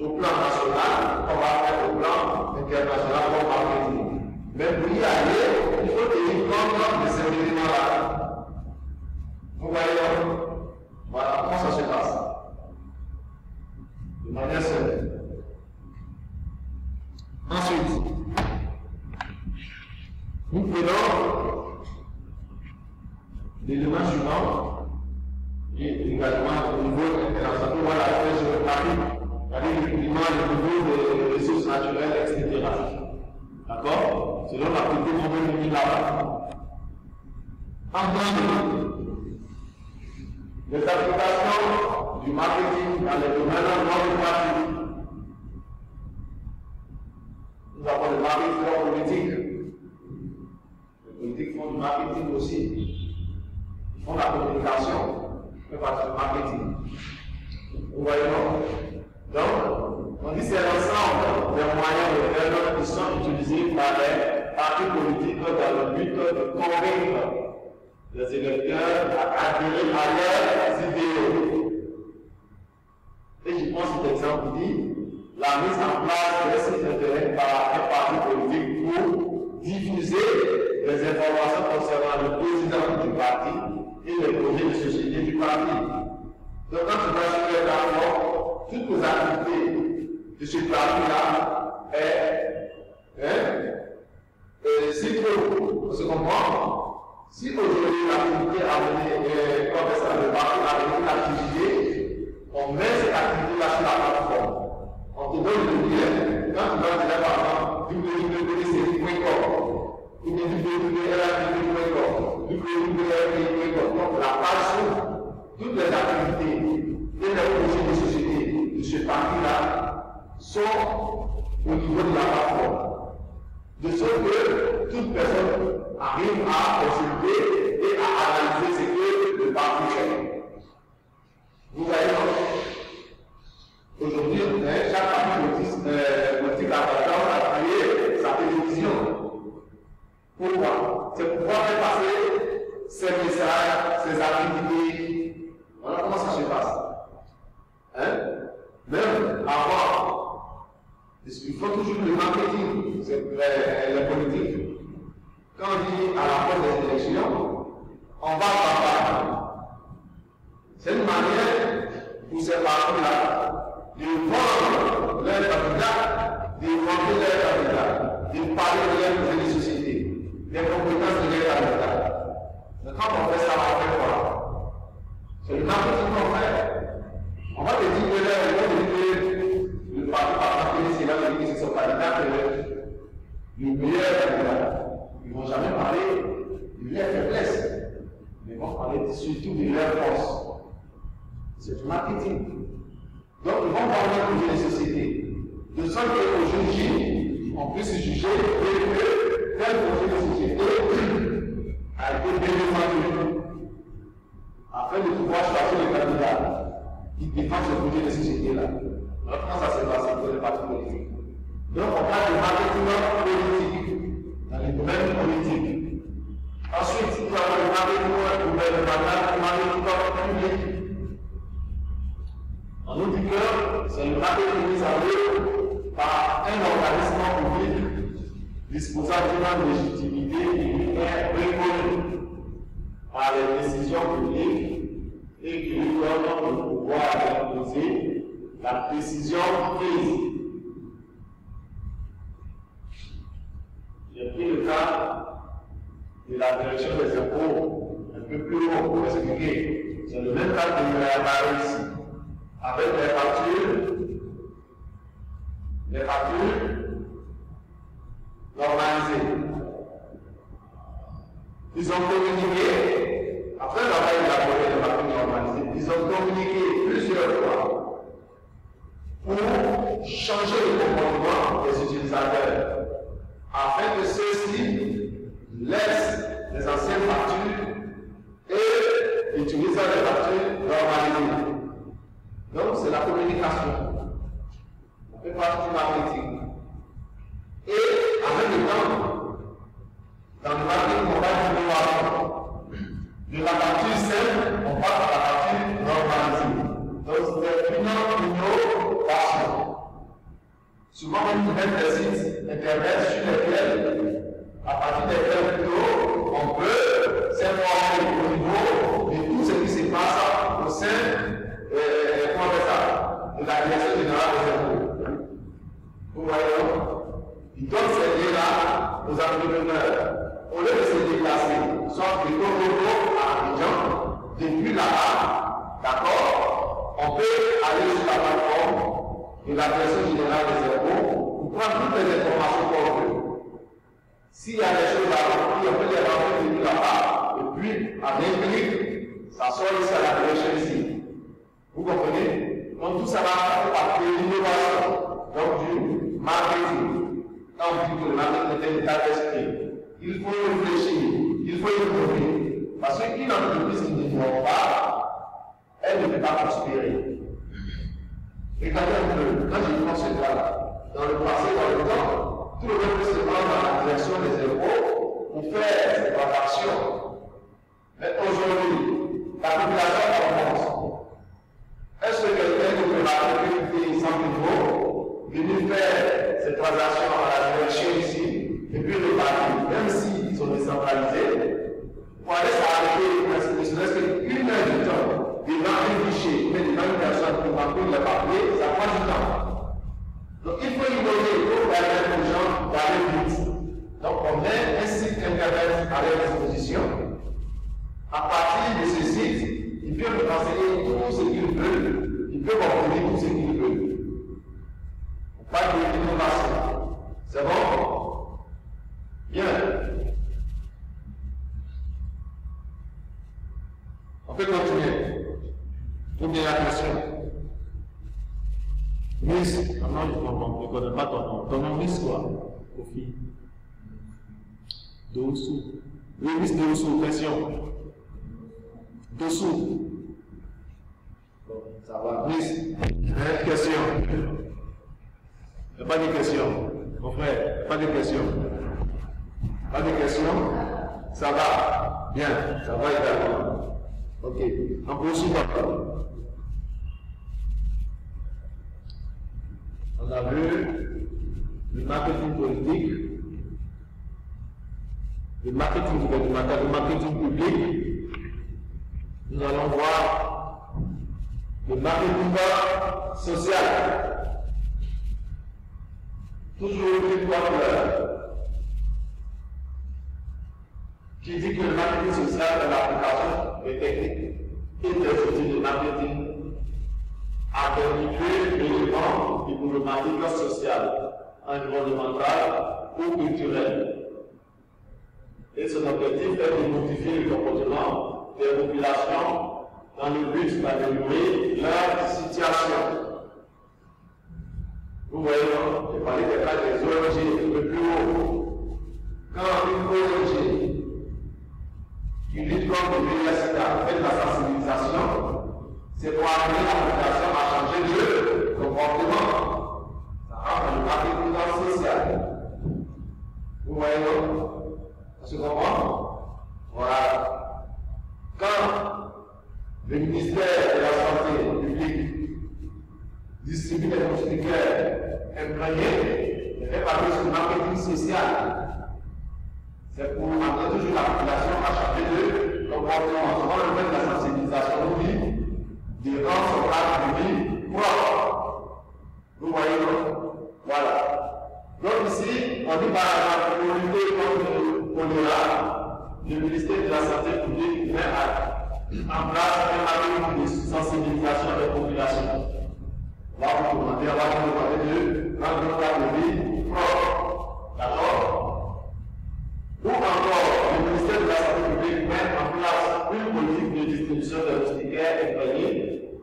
au plan national, on va faire au plan international comme marketing. Mais pour y aller, il faut tenir compte de ces éléments-là. Vous voyez, voilà comment ça se passe. De manière simple. Ensuite, nous prenons l'élément suivant, qui est également au niveau international. Voilà, je vais parler du climat, le niveau des ressources naturelles, etc. D'accord? Selon l'activité qu'on veut mener là-bas. Entendu, les applications du marketing dans les domaines non lucratifs. Nous avons le marketing politique. Les politiques font du marketing aussi. Ils font la communication, mais pas du marketing. Vous voyez, non? Donc, on dit que c'est l'ensemble des moyens de faire qui sont utilisés par les partis politiques dans le but de convaincre les électeurs à adhérer à leurs idéaux. Et je pense que l'exemple dit la mise en place de sites internet par un parti politique pour diffuser les informations concernant le président du parti et les projets de société du parti. Donc, quand tu vas sur les rapports, toutes les activités de ce parti-là si trop, on se comprend. Si aujourd'hui l'activité a mené, comme ça, le parti a mené une activité, on met cette activité-là sur la plateforme. On te donne le lien, quand tu vas dire par exemple, www.cc.com, ou bien www.rtv.com, www.rtv.com, donc la page s'ouvre, toutes les activités et les projets de société de ce parti-là sont au niveau de la plateforme. De sorte que toute personne arrive à consulter et à analyser ce que le parti fait. Vous voyez, aujourd'hui, chaque parti politique a créé sa télévision. Pourquoi? C'est pour pouvoir faire passer ses messages, ses activités. Voilà comment ça se passe. Même avant, il faut toujours le marketing, les politiques. Quand on dit à la fin des élections, on va campagne. C'est une manière pour ces partis-là de vendre leurs candidats, de vendre leurs candidats, de parler de leurs projets de société, des compétences de leurs candidats. Mais quand on fait ça, on fait quoi? C'est le marketing qu'on fait. On va te dire que le parti par exemple, c'est là que c'est son candidat le meilleur candidat. Ils ne vont jamais parler de leurs faiblesses, mais ils vont parler surtout de leurs forces. C'est du marketing. Donc, ils vont parler de projet de société. De sorte qu'aujourd'hui, on peut se juger que tel projet de société a été bien défendu afin de pouvoir choisir les candidats qui défendent ce projet de société-là. Alors, comment ça se passe pour les partis politiques? Donc, on parle de marketing politique dans les domaines politiques. Ensuite, il y a le marketing gouvernemental, le marketing public. On nous dit que c'est le marketing mis en œuvre par un organisme public disposant d'une légitimité et reconnue par les décisions publiques et qui lui donne le pouvoir d'imposer la décision prise. J'ai pris le cas de la direction des impôts un peu plus haut pour expliquer. C'est le même cas que nous avons ici. Avec les factures normalisées. Ils ont communiqué, après avoir élaboré les factures normalisées, ils ont communiqué plusieurs fois pour changer le comportement des utilisateurs, afin que ceux-ci laissent les anciennes factures et utilisent les factures normalisées. Donc, c'est la communication. On fait partie du marketing. Et, en même temps, dans le marketing, on va dire de la partie simple, on passe à la partie normalisée. Donc, c'est une innovation. Souvent, on trouve des sites internet sur lesquels, à partir desquels plutôt, on peut s'informer au niveau de tout ce qui se passe au sein de la direction générale des impôts. Vous voyez, il donne ces liens-là aux entrepreneurs. Au lieu de se déplacer, soit de Toronto à Abidjan, depuis là-bas, d'accord, on peut aller sur la plateforme de la direction générale des impôts pour prendre toutes les informations qu'on veut. S'il y a des choses à remplir, on peut les remplir depuis là-bas, et puis, en un clic, ça sort ici à la direction ici. Vous comprenez? Donc tout ça va faire partie de l'innovation, donc du marketing. Quand on dit que le marketing est un état d'esprit, il faut réfléchir, il faut innover. Parce qu'une entreprise qui n'innove pas, elle ne peut pas prospérer. Regardez un peu, quand j'ai fait ce cas-là, dans le passé, dans le temps, tout le monde peut se rendre dans la direction des impôts pour faire ces transactions. Mais aujourd'hui, la population augmente. Est-ce que quelqu'un qui peut marquer 100 euros, venir faire ces transactions à la direction ici, et puis repartir, même s'ils sont décentralisés, pour aller s'arrêter, ne serait-ce qu'une heure de temps, devant un guichet, mais devant une personne pour remplir le papier, ça prend du temps. Donc il faut innover, il faut permettre aux gens d'aller vite. Donc on met un site internet à leur disposition. À partir de ce site, ils peuvent nous renseigner tout ce qu'ils veulent. Ils peuvent obtenir tout ce qu'ils veulent. Pas d'innovation. C'est bon? Bien. On peut continuer. Ou bien la question. Miss, non, je ne connais pas ton nom. Ton nom, Miss quoi? Kofi. Dessous. Oui, Miss Dessous, question. Dessous. bon, ça va. Miss, question. Il n'y a pas de question. Mon frère, pas de question. Pas de question. Ça va. Bien, ça va également. Ok. On poursuit encore. On a vu le marketing politique, le marketing gouvernemental, le marketing public. Nous allons voir le marketing social. Toujours une couleur qui dit que le marketing social est l'application des techniques et des outils de marketing à des éléments de problématiques sociales, environnementales ou culturelles. Et son objectif est de modifier le comportement des populations dans le but d'améliorer leur situation. Vous voyez, je parlais des cas des ONG le plus haut. Quand une ONG qui lutte contre le VIH-Sida fait de la sensibilisation, c'est pour amener la population à changer de comportement. Ça rentre dans le marketing social. Vous voyez, ça se comprend? Voilà. Quand le ministère de la Santé publique distribue des moustiquaires imprégnés, il fait partie du marketing social. C'est pour amener toujours la population à changer de comportement. Souvent, le fait de la sensibilisation nous dit de rendre son cadre de vie propre. Vous voyez, voilà. Donc ici, on dit par exemple, pour lutter contre le choléra, le ministère de la Santé publique met en place un marketing de sensibilisation des populations. Là, vous demandez à de rendre le cadre de vie propre. D'accord? Ou encore, le ministère de la Santé publique met en place une politique de distribution de moustiquaires imprégnés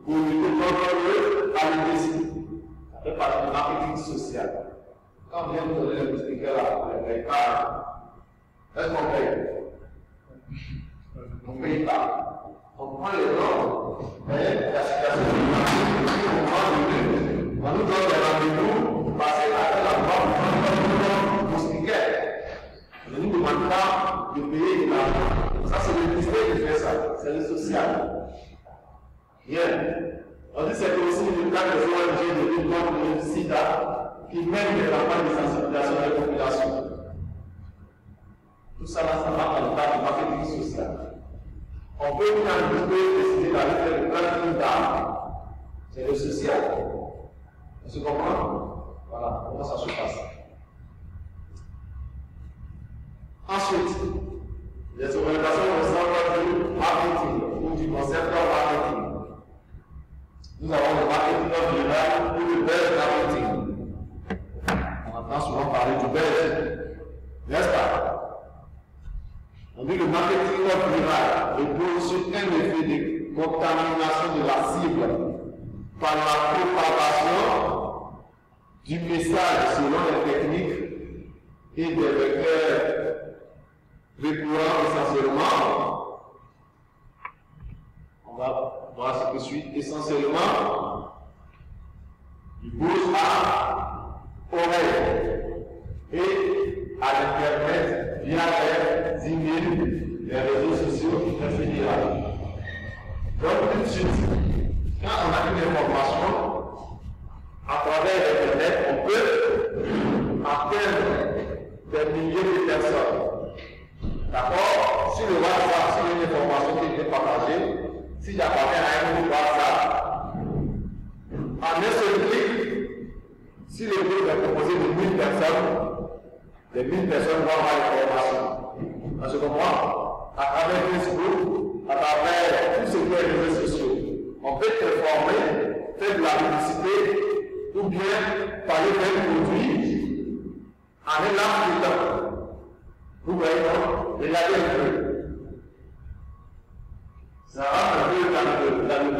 pour lutter contre le paludisme. Ça fait partie du marketing social. Quand on vient de donner les moustiquaires là, on ne paye pas. Est-ce qu'on paye? On ne paye pas. On prend les normes, mais la situation du marketing Rien. On dit que c'est aussi le cas des ONG de lutte contre le sida qui mènent des campagnes de sensibilisation de la population. Tout ça, là, ça va dans le cadre du marketing social. On peut quand décider d'aller faire le planning d'âme. C'est le social. On se comprend? Voilà, comment ça se passe. Ensuite, les organisations ressemblent du marketing ou du concept marketing. Nous avons le marketing général ou le buzz marketing. On entend souvent parler du buzz, n'est-ce pas? On dit le marketing viral repose sur un effet de contamination de la cible par la propagation du message selon les techniques et des vecteurs recourant essentiellement. On va voir ce qui suit. Essentiellement, du bouche à oreille et à l'internet via les emails, les réseaux sociaux, etc. Donc, tout de suite, quand on a une information, à travers Internet, on peut atteindre des milliers de personnes. D'accord? Si le WhatsApp, si une information qui est partagée, si j'appartiens à un groupe WhatsApp, en un seul clic, si le groupe est composé de 1000 personnes, les 1000 personnes vont avoir l'information. On se comprend? À travers Facebook, à travers tout ce qui est les réseaux sociaux, on peut informer, faire de la publicité, ou bien parler d'un produit en un laps de temps. Vous voyez, non? Regardez un peu. Ça rentre un peu dans le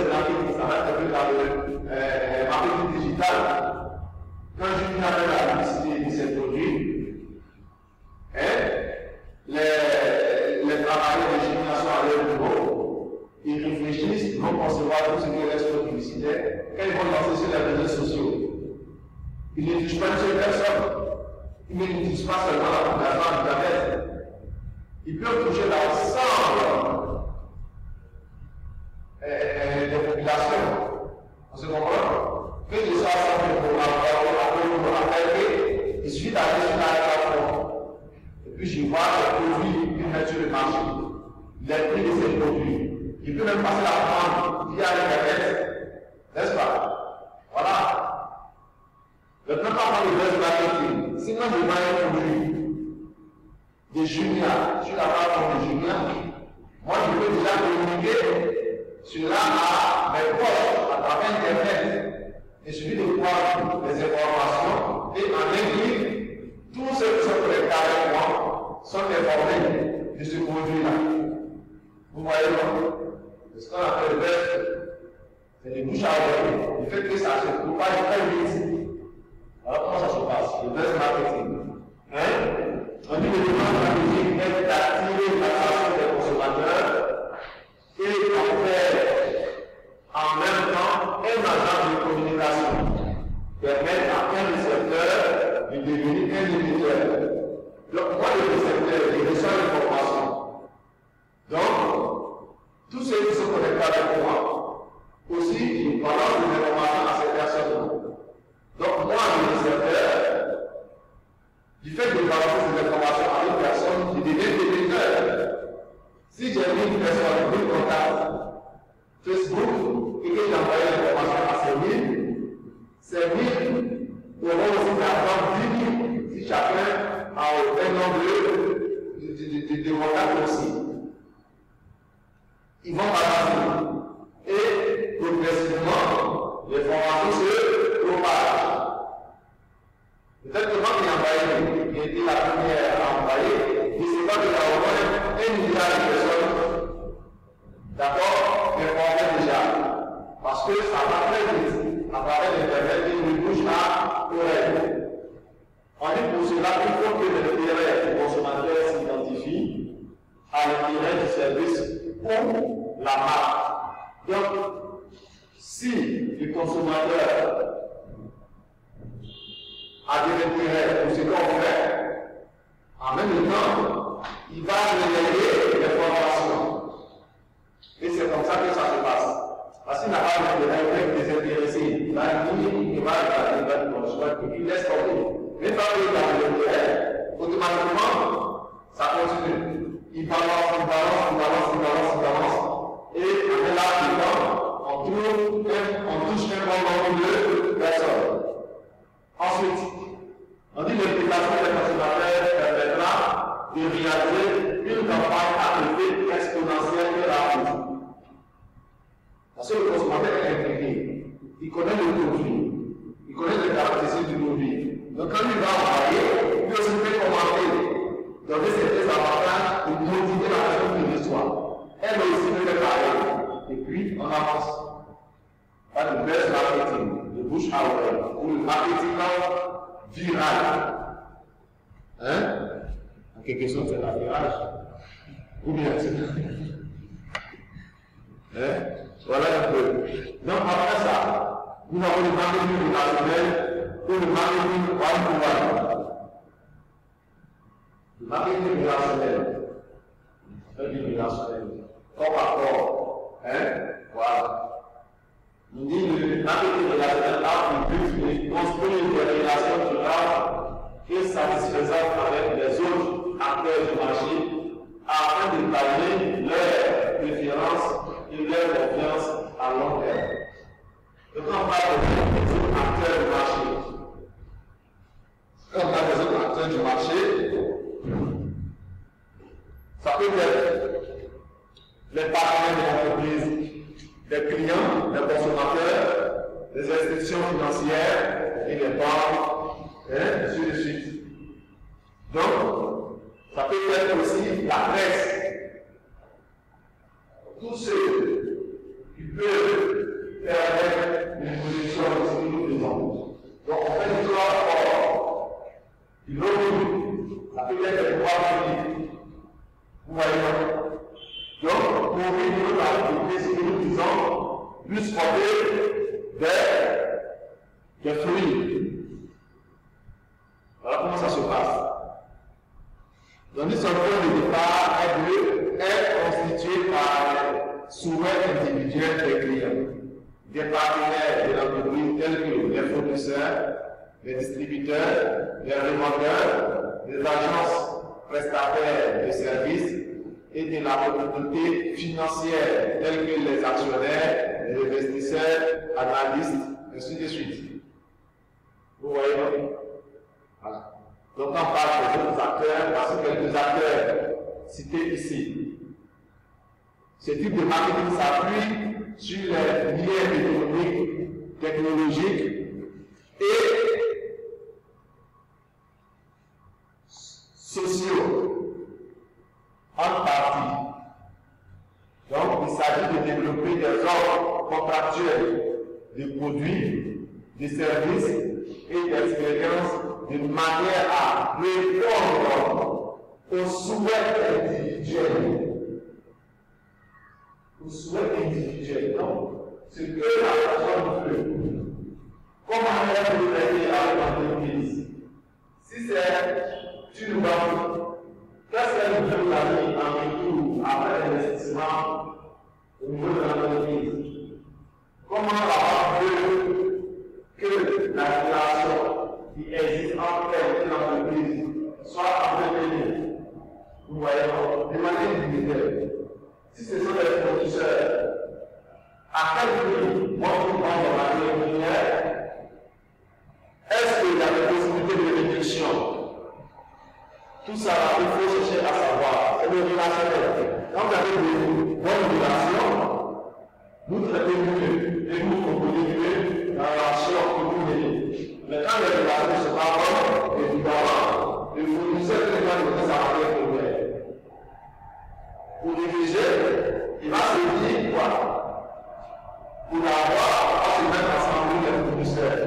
marketing, ça rentre un peu dans le marketing digital. Quand je viens avec la publicité de ces produits, les travailleurs de génération à leur bureau, ils réfléchissent, vont concevoir tout ce qui est l'export publicitaire, quand ils vont lancer sur les réseaux sociaux. Ils ne touchent pas une seule personne. Ils ne touchent pas seulement la population internet. Ils peuvent toucher l'ensemble des populations. On se comprend? Que je sois simple pour attaquer, il suffit d'aller sur la plateforme. Et puis je vois les produits qu'ils mettent sur le marché, les prix de ces produits. Il peut même passer la commande via Internet, n'est-ce pas? Voilà. Maintenant, quand on le buzz marketing, sinon je vois un produit de Jumia, sur la plateforme de Jumia, moi je peux déjà communiquer cela à mes proches à travers Internet. Il suffit de voir les informations et en un clic, tous ceux qui sont connectés avec moi sont informés de ce produit-là. Vous voyez non? Ce qu'on appelle le buzz, c'est le bouche à oreille. Le fait que ça se propage très vite. Alors comment ça se passe? Le buzz marketing. On dit que le buzz marketing est d'attirer l'attention des consommateurs et d'en faire en même temps un agent de communication, permettre à un récepteur de devenir un éditeur. Donc, moi, le récepteur, il reçoit l'information. Donc, tous ceux qui sont connectés avec moi, aussi, ils balancent des informations à ces personnes. Donc, moi, le récepteur, du fait de balancer des informations à une personne, je deviens éditeur. Si j'ai mis une personne, une contact, Facebook, et que j'ai envoyé l'information à ces 1000 auront aussi d'argent 10 000 si chacun a un nombre de contacts aussi. Ils vont balancer. Et progressivement, l'information se propage. Peut-être que moi qui ai envoyé, qui a été la première à envoyer, je ne sais pas qu'il y a au moins 1 milliard de personnes. D'accord? Informées déjà. Parce que ça va très vite. À travers l'Internet, il nous bouge à oreille. On dit pour cela qu'il faut que l'intérêt du consommateur s'identifie à l'intérêt du service ou la marque. Donc, si le consommateur a de l'intérêt pour ce qu'on fait, en même temps, il va relayer l'information. Et c'est comme ça que ça se passe. Parce qu'il n'a pas d'intérêt désintéressé. Là, il va regarder, il laisse tomber. Mais quand il a de l'intérêt, automatiquement, ça continue. Il balance. Et là, on touche un bon nombre de personnes. Ensuite, on dit que l'implication des consommateurs permettra de réaliser une campagne à effet exponentiel et rapide. Parce que le consommateur est impliqué, il connaît le produit, il connaît les caractéristiques du produit. Donc quand il va envoyer, il peut aussi faire commenter, donner ses avantages et motiver la personne qui reçoit. Elle aussi peut faire pareil. Et puis on avance. Pas de buzz marketing, de bouche à oreille, ou le marketing viral. Hein? En quelque sorte, c'est la virage. Ou bien c'est. Hein? Voilà un peu. Donc après ça, nous avons le marketing relationnel ou le marketing one-to-one. Le marketing relationnel. Corps à corps. Hein? Voilà. Nous dit le marketing relationnel a pour but de construire des relations durables et satisfaisantes avec les autres acteurs du marché afin de pallier leurs préférences et leur confiance à long terme. Donc on parle des autres acteurs du marché. Quand on parle des autres acteurs du marché, ça peut être les partenaires de l'entreprise, les clients, les consommateurs, les institutions financières et les banques, et ainsi de suite. Donc, ça peut être aussi la presse. Tous ceux qui peuvent permettre une position de ce que nous faisons. Donc, on fait du droit du lobbying. Ça peut être le droit public. Vous voyez? Donc, pour réduire la activité, ce que nous disons, plus porter des fruits. Voilà comment ça se passe. Donc, son point de départ est constitué par les souhaits individuels des clients, des partenaires de l'entreprise tels que les fournisseurs, les distributeurs, les revendeurs, les agences prestataires de services et de la communauté financière telle que les actionnaires, les investisseurs, analystes, ainsi de suite. Vous voyez donc? Voilà. Donc on parle des autres acteurs, voici quelques acteurs cités ici. Ce type de marketing s'appuie sur les liens économiques, technologiques et sociaux. En partie. Donc, il s'agit de développer des offres contractuelles de produits, de services et d'expériences de manière à répondre aux souhaits individuels. Aux souhaits individuels. Donc, ce que la personne veut. Comment elle peut traiter avec l'entreprise? Si c'est une banque, qu'est-ce qu'elle veut gagner en retour après l'investissement au niveau de l'entreprise? Comment la banque veut que la relation qui existe entre elle et l'entreprise soit entretenue? Vous voyez, de manière individuelle. Si ce sont les fournisseurs, à quel prix vont-ils vendre la matière première? Est-ce qu'il y a des possibilités de réduction? Tout ça, il faut chercher à savoir. C'est le relationnel. Quand vous avez de bonnes relations, vous traitez mieux et vous proposez mieux la relation que vous menez. Mais quand les relations ne sont pas bonnes, évidemment, le fournisseur ne va pas donner sa matière première. Pour diriger, il va se dire quoi? Pour l'avoir, on va se mettre ensemble les fournisseurs.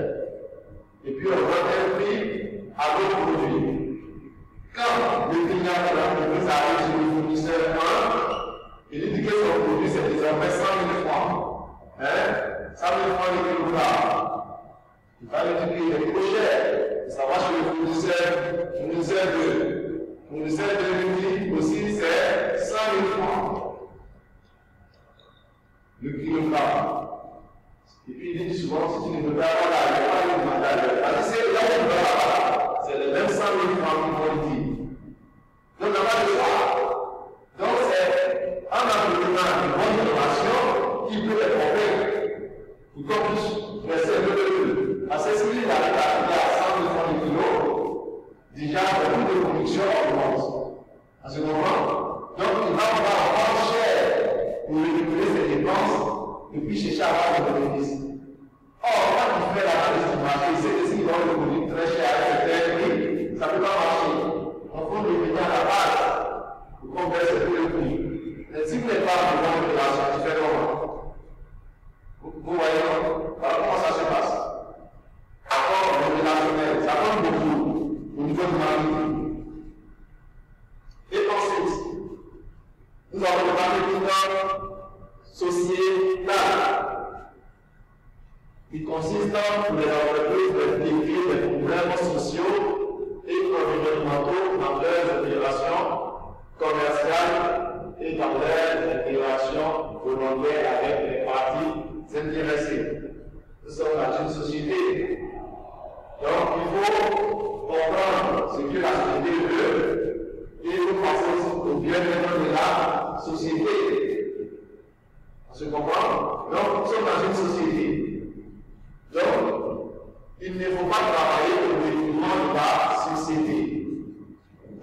Et puis on va un prix à d'autres produits. Quand le client de l'entreprise arrive sur le fournisseur 1, il dit que son produit c'est désormais 100 000 francs. 100 000 francs de kilogramme. Il va lui dire qu'il est trop cher. Ça va chez le fournisseur 2. Fournisseur 2 lui dit aussi c'est 100 000 francs. Le kilogramme. Et puis il dit souvent, si tu ne veux pas avoir la il va demander à l'heure. Parce que c'est là où il va là-bas, c'est les mêmes 100 000 francs qu'ils vont lui dire. Donc, on n'a pas de choix. Donc, c'est un environnement de bonne innovation qui peut être convaincre pour qu'on puisse rester un peu plus. Parce que s'il arrive à arriver à 100 000 francs de kilos, déjà, il y a beaucoup de production augmente. À ce moment, donc il va pouvoir avoir cher pour récupérer ses dépenses et puis chercher à avoir des bénéfices. Or, quand il fait l'analyse du marché, il sait que s'il vend le produit très cher à certains prix, ça ne peut pas marcher. On faut revenir à la base pour qu'on verse le prix. Mais si vous n'êtes pas en bonne relation, tu fais comment? Vous voyez, comment ça se passe? Accord relationnel, ça compte beaucoup au niveau du marketing. Et ensuite, nous avons le marketing sociétal. Il consiste pour les entreprises de décrire les problèmes sociaux et environnementaux dans leurs opérations commerciales et dans leurs interactions volontaires avec les parties intéressées. Nous sommes dans une société. Donc, il faut comprendre ce que la société veut et nous pensons au bien-être de la société. On se comprend? Donc, nous sommes dans une société. Donc, il ne faut pas travailler au détriment de la société.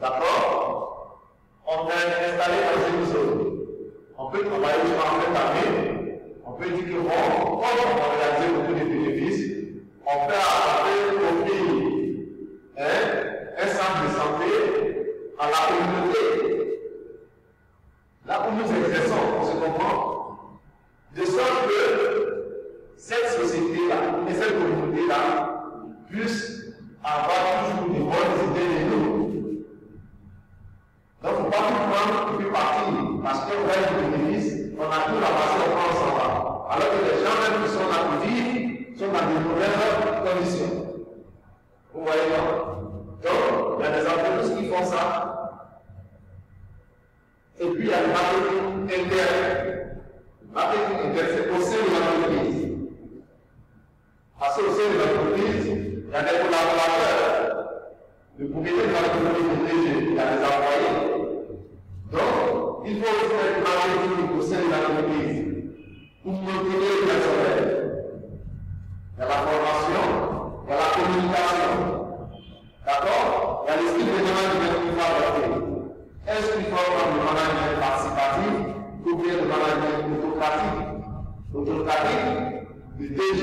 D'accord? On est installé dans une zone. On peut travailler sur un année. On peut dire que bon, comme on va réaliser beaucoup de bénéfices, on peut apporter au pays un centre de santé à la communauté. Là où nous exerçons, on se comprend, de sorte que cette société-là et cette communauté-là puissent avoir toujours de bonnes idées de nous. Donc, il ne faut pas tout prendre et puis partir, parce qu'on va du bénéfice, on a tout ramassé, on prend, on s'en va. Alors que les gens même qui sont là pour vivre sont dans de mauvaises conditions. Vous voyez, non? Donc, il y a des entreprises qui font ça. Et puis, il y a le marketing interne. Le marketing interne, c'est au sein de l'entreprise. Parce qu'au sein de l'entreprise, il y a des collaborateurs. Le propriétaire de l'entreprise est léger, il y a des employés. Donc, il faut faire le marketing au sein de l'entreprise pour motiver les personnels. Il y a la formation, il y a la communication. D'accord? Il y a les styles de management qu'il faut adopter. Est-ce qu'il faut avoir le management participatif ou bien le management autocratique? Autocratique, le DG,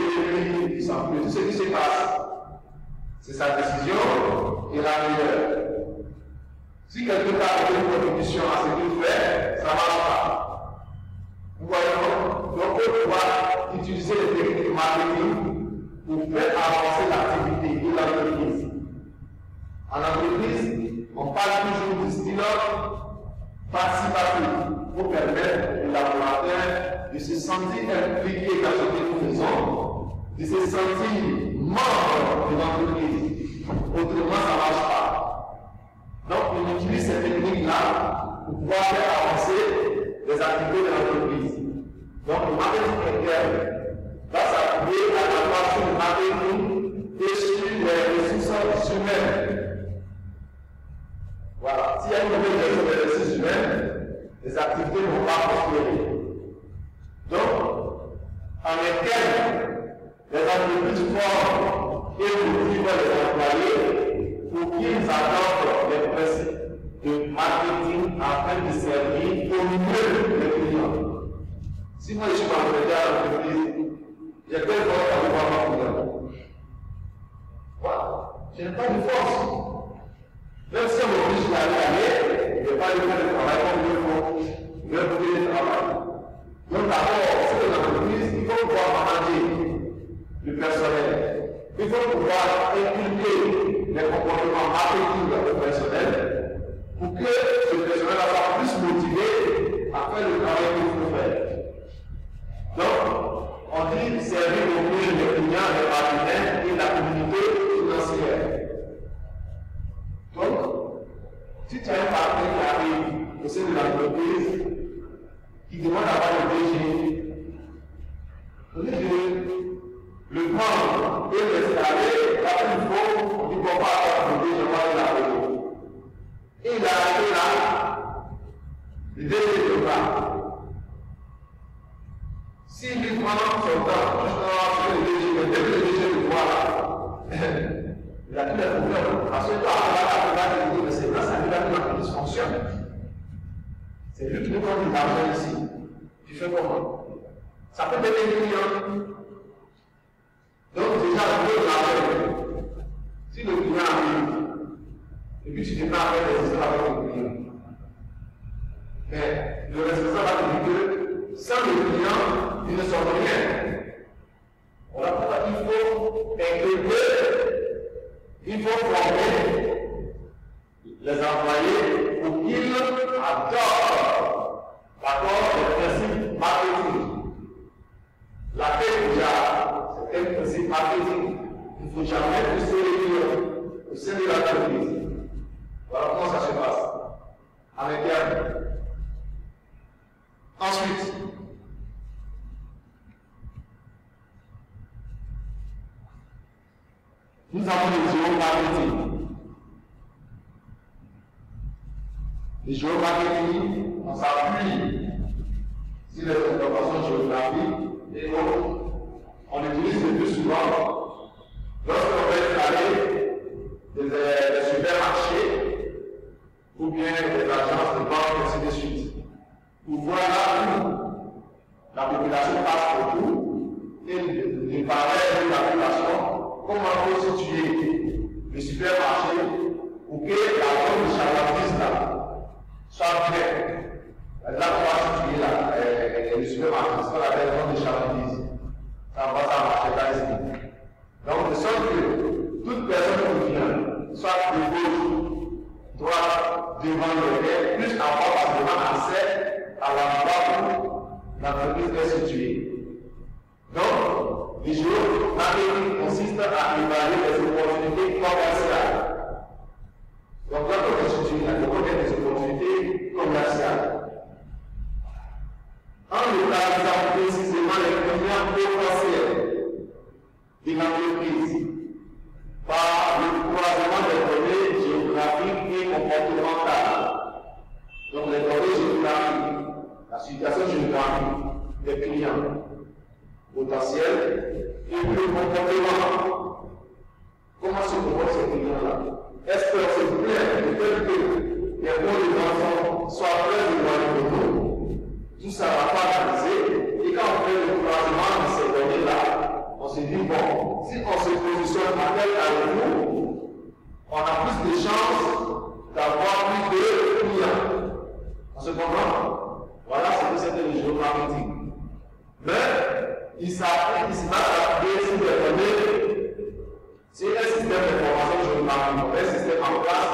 il s'en fout de tout ce qui se passe. C'est sa décision et la meilleure. Si quelqu'un a une contribution à ce qu'il fait, ça ne marche pas. Vous voyez, donc on peut pouvoir utiliser les techniques de marketing pour faire avancer l'activité de l'entreprise. En entreprise, on parle toujours du style participatif pour permettre aux collaborateurs de se sentir impliqués dans ce que nous faisons, de se sentir membres de l'entreprise. Autrement, ça ne marche pas. Donc, on utilise ces techniques-là pour pouvoir faire avancer les activités de l'entreprise. Donc, le marketing interne va s'appuyer à la fois sur le marketing et sur les ressources humaines. Voilà. S'il y a une mauvaise gestion des ressources humaines, les activités ne vont pas prospérer. Donc, en interne, les entreprises forment et motivent les employés pour qu'ils adoptent les principes de marketing afin de servir au mieux les clients. Si moi je suis employé à l'entreprise, j'ai quelle force à pouvoir m'appuyer? Voilà. Je n'ai pas de force. Même si on m'oblige à aller, je ne vais pas lui faire le travail comme il faut. Je vais bouger le travail. Donc d'abord, c'est une entreprise, il faut pouvoir manager le personnel. Il faut pouvoir inculquer les comportements marketing au personnel pour que ce personnel soit plus motivé à faire le travail qu'il faut faire. Donc, on dit servir au mieux les clients, les partenaires et la communauté financière. Donc, si tu as un partenaire qui arrive au sein de l'entreprise, qui demande d'avoir le DG, au lieu de le prendre et l'installer, là il faut, on dit qu'on va faire des gens dans la photo. Et il a arrêté là, le délai de pas. S'il lui prend son temps, le DG de voir là, il a tout les problèmes. Parce que toi, il dit, mais c'est grâce à lui que la police fonctionne. C'est lui qui nous donne l'argent ici. Tu fais comment? Ça peut être des millions. Donc déjà, tu peux l'argent. Si le client arrive, et puis tu t'es pas fait des histoires avec le client. Mais le responsable va te dire que sans le client, ils ne sont rien. Voilà pourquoi il faut intégrer, il faut former les employés pour qu'ils adoptent le principe marketing. La tête déjà, c'est un principe marketing. Il ne faut jamais pousser les clients au sein de l'entreprise. Voilà comment ça se passe en interne. Ensuite, nous avons le géomarketing. Le géomarketing, on s'appuie sur les informations géographiques et autres. On l'utilise le plus souvent lorsqu'on veut installer des supermarchés ou bien des agences de banque, ainsi de suite. Pour voir là où la population passe autour et de parler de la population, comment faut situer le supermarché pour que la zone de chalandise là soit bien. Là, on va situer là, le supermarché, c'est la zone de chalandise. Ça va marcher pas ici. Donc, de sorte que toute personne qui vient, soit de gauche, droite, devant le quai, plus en bas, parce que devant accès à l'endroit où l'entreprise est située. Donc, le géomarketing consiste à évaluer les opportunités commerciales. Donc, quand on est situé, il y a des opportunités commerciales. En localisant précisément les clients potentiels de l'entreprise par le croisement des données géographiques et comportementales. Donc, les données géographiques, la situation géographique des clients potentiels et puis le comportement. Comment se comportent ces clients-là? Est-ce que c'est clair de tel que les points de enfants soient très éloignés de nous? Tout ça va pas analyser. Et quand on fait le croisement de ces données-là, on se dit, bon, si on se positionne à tel carrefour, on a plus de chances d'avoir plus de clients. On se comprend? Voilà ce que c'était le géomarketing. Mais il s'appuie, il se met à appuyer sur des données, sur un système d'information géographique, un système en place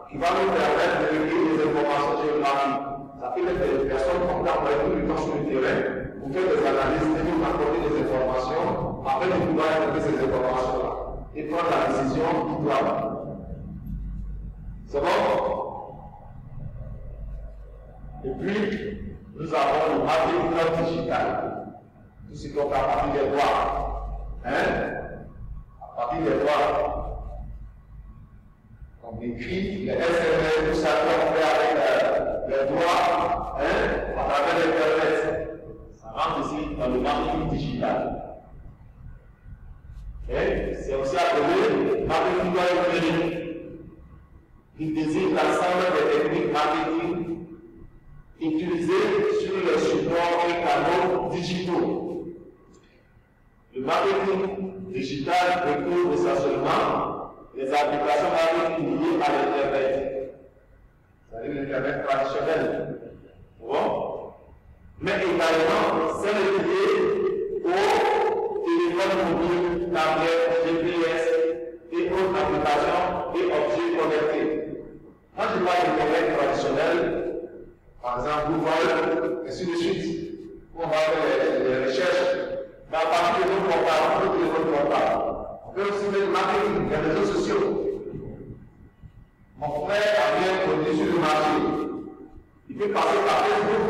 qui va nous permettre de recueillir des informations géographiques. Ça fait que les personnes qui travaillent tout le temps sur le terrain pour faire des analyses et nous apporter des informations afin de pouvoir intégrer ces informations-là et prendre la décision qui doit. C'est bon? Et puis, nous avons le marketing digital. Tout ce qu'on fait à partir des droits. À partir des droits. On écrit les SMS, tout ça qu'on fait avec les droits, à travers l'Internet. Ça rentre ici dans le marketing digital. Et c'est aussi appelé marketing numérique, qui désigne l'ensemble des techniques marketing utilisées sur les supports et canaux digitaux. Le marketing digital recouvre essentiellement les applications marketing liées à l'Internet, c'est-à-dire l'Internet traditionnel. Bon. Mais également celles liées au téléphone mobile, tablette, GPS et autres applications et objets connectés. Quand je parle d'Internet traditionnel, par exemple Google, ainsi de suite, on va faire les recherches, mais à partir de nos portables, nos téléphones portables. On peut aussi mettre le marketing, les réseaux sociaux. Mon frère a bien produit sur le marché. Il peut passer par Facebook.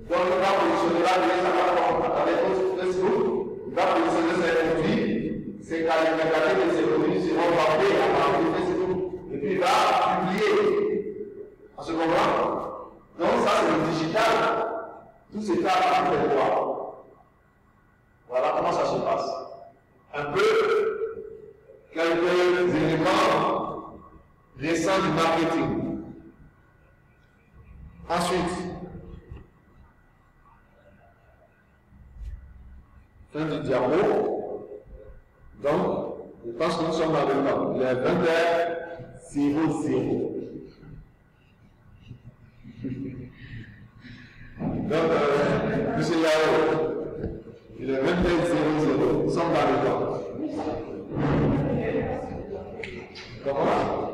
Donc, il va positionner là, il va Facebook, il va positionner ses produits passe. Un peu quelques éléments récents du marketing. Ensuite, fin du diapo. Donc, je pense que nous sommes dans le temps. Il est 20h00. Donc, monsieur Yao, il est 20h00. Nous sommes dans le temps. Comment?